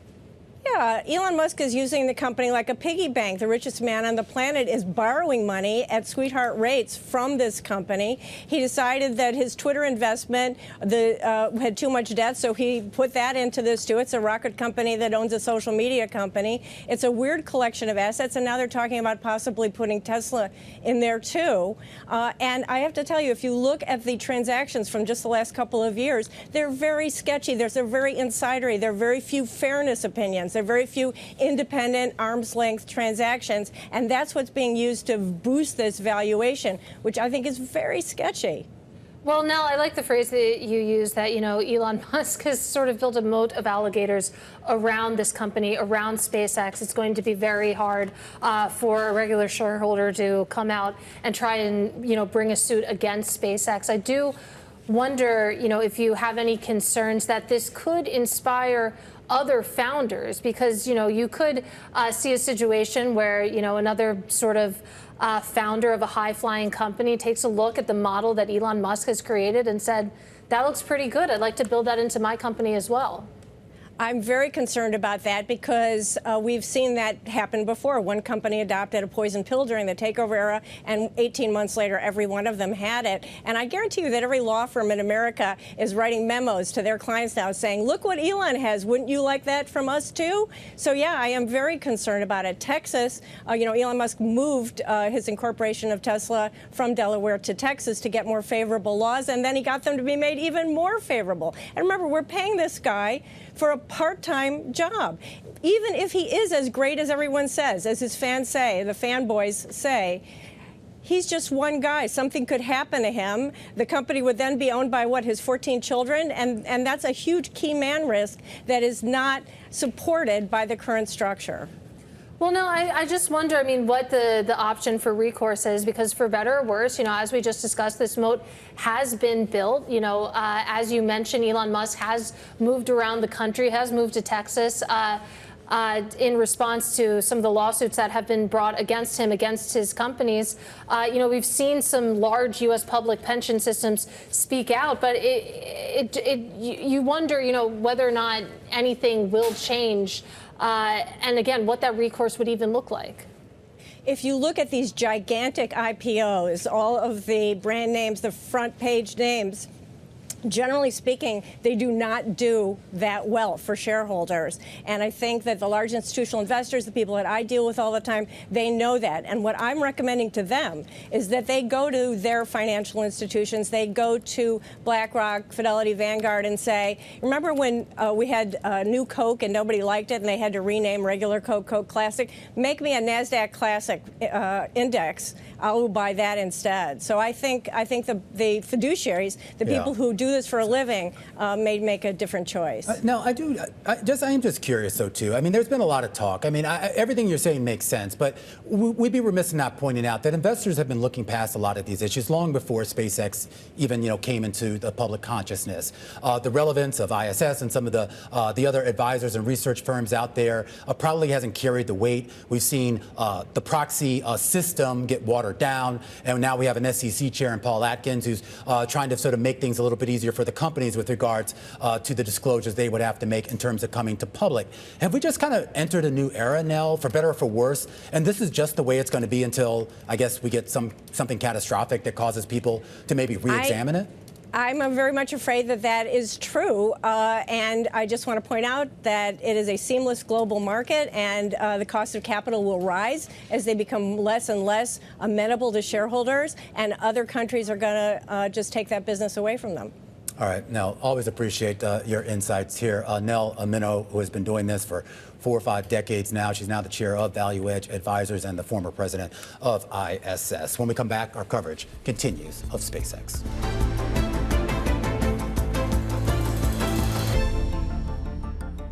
Yeah, Elon Musk is using the company like a piggy bank. The richest man on the planet is borrowing money at sweetheart rates from this company. He decided that his Twitter investment had too much debt, so he put that into this too. It's a rocket company that owns a social media company. It's a weird collection of assets, and now they're talking about possibly putting Tesla in there too. And I have to tell you, if you look at the transactions from just the last couple of years, they're very sketchy. They're very insidery. There are very few fairness opinions. There are very few independent, arm's-length transactions, and that's what's being used to boost this valuation, which I think is very sketchy. Well, Nell, I like the phrase that you used, that, Elon Musk has sort of built a moat of alligators around this company, around SpaceX. It's going to be very hard for a regular shareholder to come out and try and, bring a suit against SpaceX. I do wonder, if you have any concerns that this could inspire other founders, because, you could see a situation where, another sort of founder of a high-flying company takes a look at the model that Elon Musk has created and said, that looks pretty good. I'd like to build that into my company as well. I'm very concerned about that because we've seen that happen before. One company adopted a poison pill during the takeover era, and 18 months later, every one of them had it. And I guarantee you that every law firm in America is writing memos to their clients now saying, look what Elon has. Wouldn't you like that from us, too? So, yeah, I am very concerned about it. Texas, Elon Musk moved his incorporation of Tesla from Delaware to Texas to get more favorable laws, and then he got them to be made even more favorable. And remember, we're paying this guy for a part-time job. Even if he is as great as everyone says, as his fans say, the fanboys say, he's just one guy. Something could happen to him. The company would then be owned by, his 14 children? And that's a huge key man risk that is not supported by the current structure. Well, no, I just wonder, what the option for recourse is, because for better or worse, as we just discussed, this moat has been built. As you mentioned, Elon Musk has moved around the country, has moved to Texas in response to some of the lawsuits that have been brought against him, against his companies. We've seen some large U.S. public pension systems speak out, but you wonder, whether or not anything will change. And again, what that recourse would even look like. If you look at these gigantic IPOs, all of the brand names, the front page names, generally speaking, they do not do that well for shareholders. And I think that the large institutional investors, the people that I deal with all the time, they know that. And what I'm recommending to them is that they go to their financial institutions, they go to BlackRock, Fidelity, Vanguard, and say, remember when we had new Coke and nobody liked it and they had to rename regular Coke, Coke Classic? Make me a NASDAQ Classic index. I'll buy that instead. So I think the fiduciaries, the people who do this for a living, may make a different choice. No, I do. I am just curious, though, too. There's been a lot of talk. Everything you're saying makes sense, but we'd be remiss in not pointing out that investors have been looking past a lot of these issues long before SpaceX even, came into the public consciousness. The relevance of ISS and some of the other advisors and research firms out there probably hasn't carried the weight. We've seen the proxy system get watered down, and now we have an SEC chair in Paul Atkins who's trying to sort of make things a little bit easier for the companies with regards to the disclosures they would have to make in terms of coming to public. Have we just kind of entered a new era, Nell, for better or for worse? And this is just the way it's going to be until, I guess, we get something catastrophic that causes people to maybe re-examine it? I'm very much afraid that that is true, and I just want to point out that it is a seamless global market, and the cost of capital will rise as they become less and less amenable to shareholders, and other countries are going to just take that business away from them. All right, Nell, always appreciate your insights here. Nell Minow, who has been doing this for 4 or 5 decades now. She's now the chair of ValueEdge Advisors and the former president of ISS. When we come back, our coverage continues of SpaceX.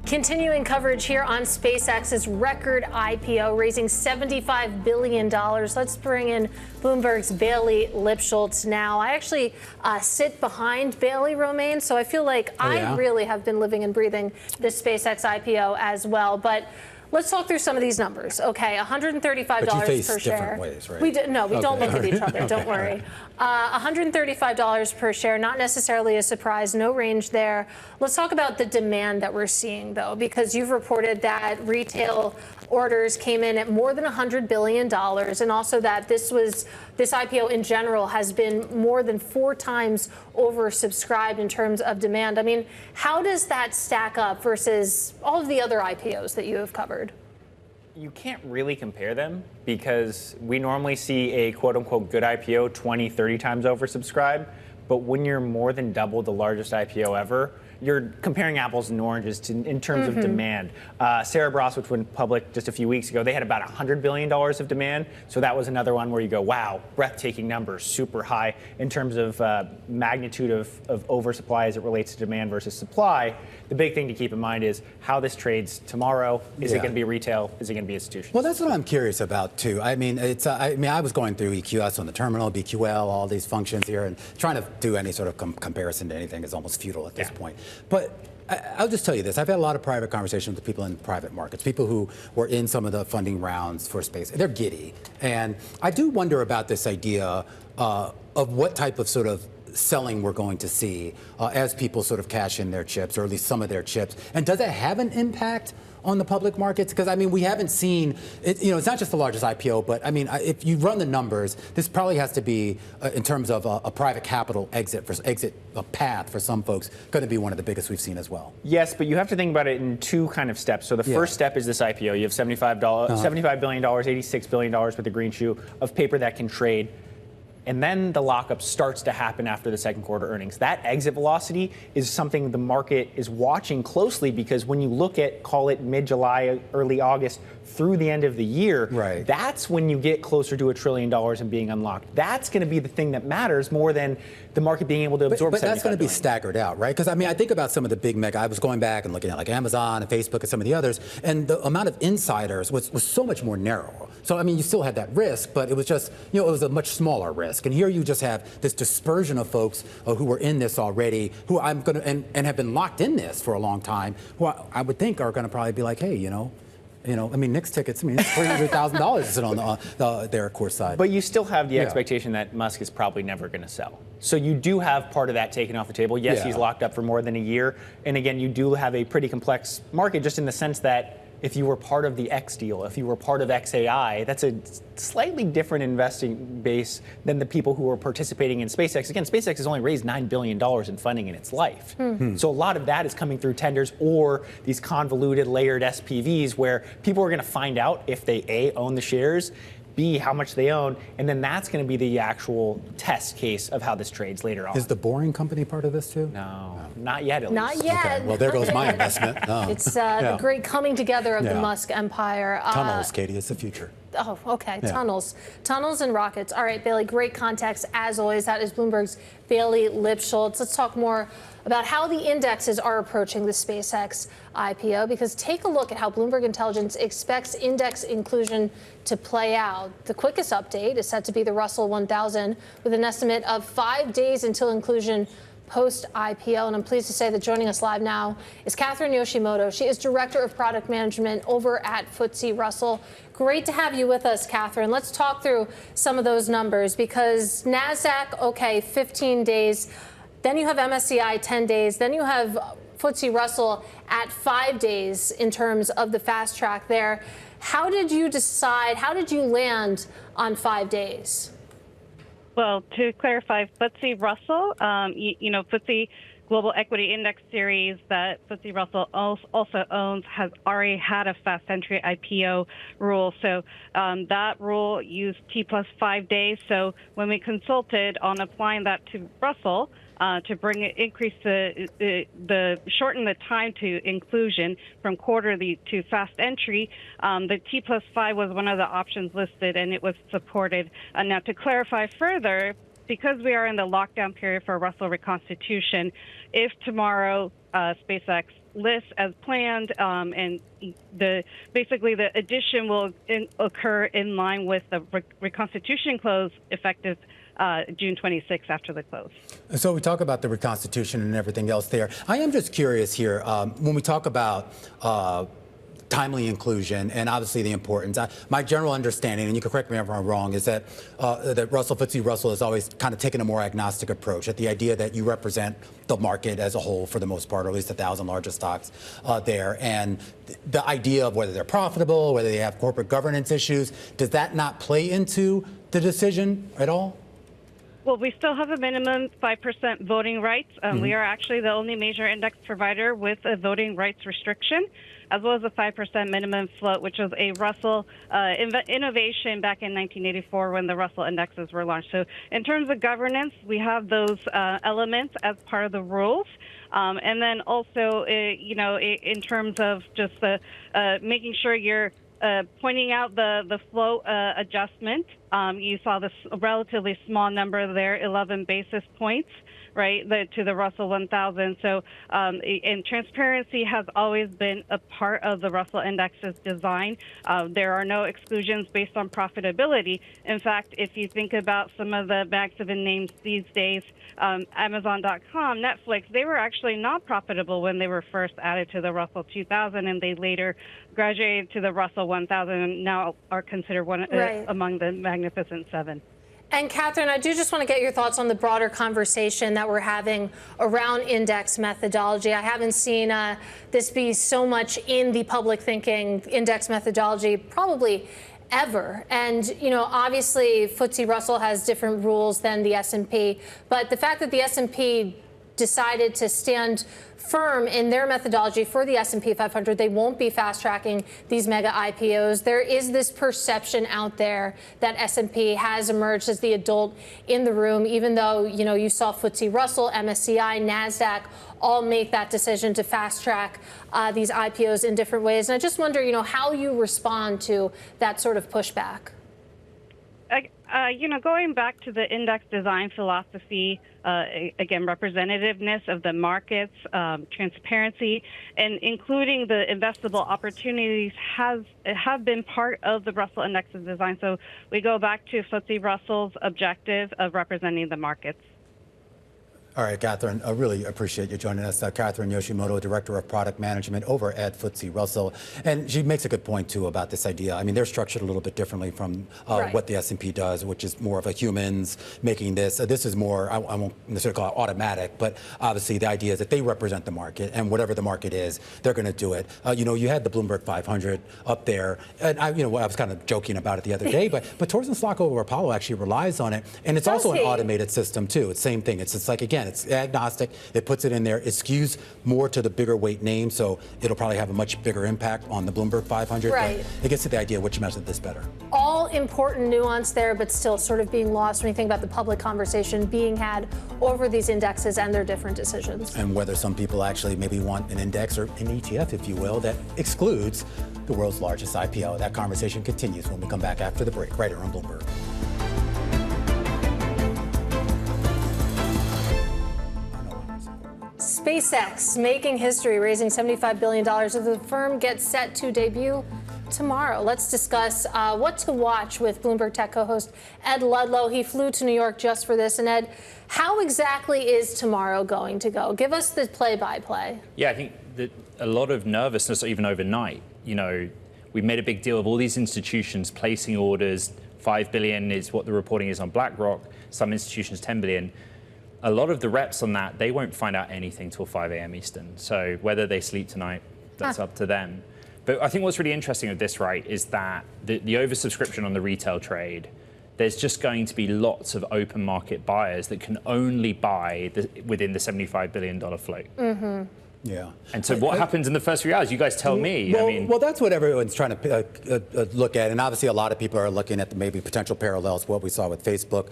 Continuing coverage here on SpaceX's record IPO, raising $75 billion. Let's bring in Bloomberg's Bailey Lipschultz now. I actually sit behind Bailey, Romaine, so I feel like I really have been living and breathing this SpaceX IPO as well. But let's talk through some of these numbers. Okay, $135 but you face per share. Different ways, right? We don't look at each other. Don't worry. $135 per share, not necessarily a surprise. No range there. Let's talk about the demand that we're seeing, though, because you've reported that retail orders came in at more than $100 billion, and also that this IPO in general has been more than 4 times oversubscribed in terms of demand. How does that stack up versus all of the other IPOs that you have covered? You can't really compare them because we normally see a quote-unquote good IPO 20, 30 times oversubscribed. But when you're more than double the largest IPO ever, you're comparing apples and oranges in terms of demand. Cerberus, which went public just a few weeks ago, they had about $100 billion of demand. So that was another one where you go, wow, breathtaking numbers, super high in terms of magnitude of oversupply as it relates to demand versus supply. The big thing to keep in mind is how this trades tomorrow. Is it going to be retail? Is it going to be institutional? Well, that's what I'm curious about, too. I was going through EQS on the terminal, BQL, all these functions here, and trying to do any sort of comparison to anything is almost futile at this point. But I'll just tell you this. I've had a lot of private conversations with people in private markets, people who were in some of the funding rounds for space. They're giddy. And I do wonder about this idea of what type of sort of selling we're going to see as people sort of cash in their chips, or at least some of their chips? And does that have an impact on the public markets? Because I mean, we haven't seen it, it's not just the largest IPO, but I mean, if you run the numbers, this probably has to be, in terms of a private capital exit path for some folks, going to be one of the biggest we've seen as well. Yes, but you have to think about it in two kind of steps. So the first step is this IPO. You have $75 billion, $86 billion with a green shoe of paper that can trade. And then the lockup starts to happen after the second quarter earnings. That exit velocity is something the market is watching closely, because when you look at, call it mid-July, early August, through the end of the year, that's when you get closer to $1 trillion and being unlocked. That's going to be the thing that matters more than the market being able to absorb. But that's going to be staggered out, right? Because I mean, I think about some of the big mega. I was going back and looking at like Amazon and Facebook and some of the others, and the amount of insiders was so much more narrow. So I mean, you still had that risk, but it was just, it was a much smaller risk. And here you just have this dispersion of folks who were in this already, who I'm going to and have been locked in this for a long time, who I would think are going to probably be like, hey, I mean, Nick's tickets, I mean, it's $300,000 to sit on their course side. But you still have the expectation that Musk is probably never going to sell. So you do have part of that taken off the table. Yes, he's locked up for more than a year. And again, you do have a pretty complex market, just in the sense that if you were part of the X deal, if you were part of XAI, that's a slightly different investing base than the people who are participating in SpaceX. Again, SpaceX has only raised $9 billion in funding in its life. So a lot of that is coming through tenders or these convoluted layered SPVs where people are going to find out if they A, own the shares, B, how much they own, and then that's going to be the actual test case of how this trades later on. Is the Boring Company part of this too? No, not yet at least. Not yet. Okay. Well, there goes my investment. It's the great coming together of the Musk empire. Tunnels, Katie, it's the future. Oh, okay. Tunnels and rockets. All right, Bailey, great context as always. That is Bloomberg's Bailey Lipschultz. Let's talk more about how the indexes are approaching the SpaceX IPO, because take a look at how Bloomberg Intelligence expects index inclusion to play out. The quickest update is set to be the Russell 1000, with an estimate of 5 days until inclusion post-IPO. And I'm pleased to say that joining us live now is Catherine Yoshimoto. She is Director of Product Management over at FTSE Russell. Great to have you with us, Catherine. Let's talk through some of those numbers, because NASDAQ, okay, 15 days. Then you have MSCI 10 days. Then you have FTSE Russell at 5 days in terms of the fast track there. How did you decide, how did you land on 5 days? Well, to clarify, FTSE Russell, FTSE Global Equity Index Series that FTSE Russell also owns has already had a fast entry IPO rule. So that rule used T plus 5 days. So when we consulted on applying that to Russell, to shorten the time to inclusion from quarterly to fast entry, the T plus 5 was one of the options listed, and it was supported. Now, to clarify further, because we are in the lockdown period for Russell reconstitution, if tomorrow SpaceX lists as planned, and basically the addition will occur in line with the reconstitution close effective June 26th after the close. So we talk about the reconstitution and everything else there. I am just curious here, when we talk about timely inclusion and obviously the importance. My general understanding, and you can correct me if I'm wrong, is that FTSE Russell has always kind of taken a more agnostic approach at the idea that you represent the market as a whole for the most part, or at least 1,000 largest stocks there. And the idea of whether they're profitable, whether they have corporate governance issues, does that not play into the decision at all? Well, we still have a minimum 5% voting rights. We are actually the only major index provider with a voting rights restriction, as well as a 5% minimum float, which was a Russell innovation back in 1984 when the Russell indexes were launched. So in terms of governance, we have those elements as part of the rules. And then also, in terms of just the making sure you're pointing out the float adjustment, you saw this relatively small number there, 11 basis points, right, to the Russell 1000. So, and transparency has always been a part of the Russell Index's design. There are no exclusions based on profitability. In fact, if you think about some of the Magnificent names these days, Amazon.com, Netflix, they were actually not profitable when they were first added to the Russell 2000, and they later graduated to the Russell 1000 and now are considered one among the Magnificent Seven. And Catherine, I do just want to get your thoughts on the broader conversation that we're having around index methodology. I haven't seen this be so much in the public thinking, index methodology, probably ever. And, you know, obviously FTSE Russell has different rules than the S&P, but the fact that the S&P decided to stand firm in their methodology for the S&P 500. They won't be fast-tracking these mega IPOs. There is this perception out there that S&P has emerged as the adult in the room, even though, you know, you saw FTSE Russell, MSCI, NASDAQ all make that decision to fast-track these IPOs in different ways. And I just wonder, you know, how you respond to that sort of pushback. You know, going back to the index design philosophy, again, representativeness of the markets, transparency, and including the investable opportunities have been part of the Russell Index's design. So we go back to FTSE Russell's objective of representing the markets. All right, Catherine, I really appreciate you joining us. Catherine Yoshimoto, Director of Product Management over at FTSE Russell. And she makes a good point, too, about this idea. I mean, they're structured a little bit differently from what the S&P does, which is more of a humans making this. This is more, I won't necessarily call it automatic, but obviously the idea is that they represent the market, and whatever the market is, they're going to do it. You know, you had the Bloomberg 500 up there, and I was kind of joking about it the other day, but Torsten Slocum over Apollo actually relies on it, and it's also an automated system, too. It's the same thing. It's like, again, it's agnostic. It puts it in there. It skews more to the bigger weight name, so it'll probably have a much bigger impact on the Bloomberg 500. Right. But it gets to the idea which measures this better. All important nuance there, but still sort of being lost when you think about the public conversation being had over these indexes and their different decisions. And whether some people actually maybe want an index or an ETF, if you will, that excludes the world's largest IPO. That conversation continues when we come back after the break, right here on Bloomberg. SpaceX making history, raising $75 billion as the firm gets set to debut tomorrow. Let's discuss what to watch with Bloomberg Tech co-host Ed Ludlow. He flew to New York just for this. And Ed, how exactly is tomorrow going to go? Give us the play-by-play. Yeah, I think that a lot of nervousness, even overnight. You know, we made a big deal of all these institutions placing orders. 5 billion is what the reporting is on BlackRock. Some institutions, 10 billion. A lot of the reps on that, they won't find out anything till 5 a.m. Eastern. So whether they sleep tonight, that's up to them. But I think what's really interesting with this, right, is that the oversubscription on the retail trade, there's just going to be lots of open market buyers that can only buy within the $75 billion float. Mm-hmm. Yeah. And so what happens in the first few hours? You guys tell me. Well, that's what everyone's trying to look at. And obviously, a lot of people are looking at the maybe potential parallels, what we saw with Facebook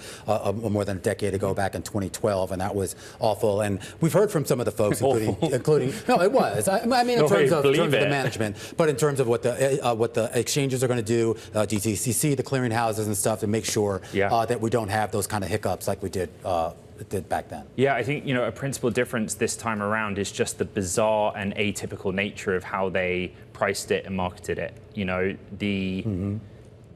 more than a decade ago back in 2012. And that was awful. And we've heard from some of the folks, including no, it was. I mean, in terms of the management, but in terms of what the exchanges are going to do, DTCC, the clearinghouses and stuff, to make sure that we don't have those kind of hiccups like we did back then. Yeah, I think, a principal difference this time around is just the bizarre and atypical nature of how they priced it and marketed it.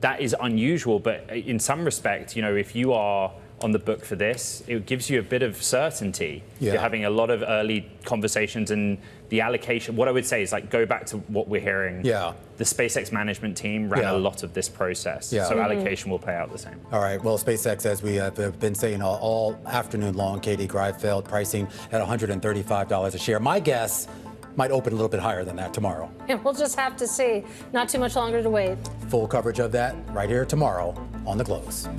That is unusual, but in some respect, if you are on the book for this, it gives you a bit of certainty. Yeah. You're having a lot of early conversations, and the allocation, what I would say is go back to what we're hearing. Yeah. The SpaceX management team ran a lot of this process, so allocation will play out the same. All right, well, SpaceX, as we have been saying all afternoon long, Katie Greifeld pricing at $135 a share. My guess might open a little bit higher than that tomorrow. And we'll just have to see. Not too much longer to wait. Full coverage of that right here tomorrow on The Close.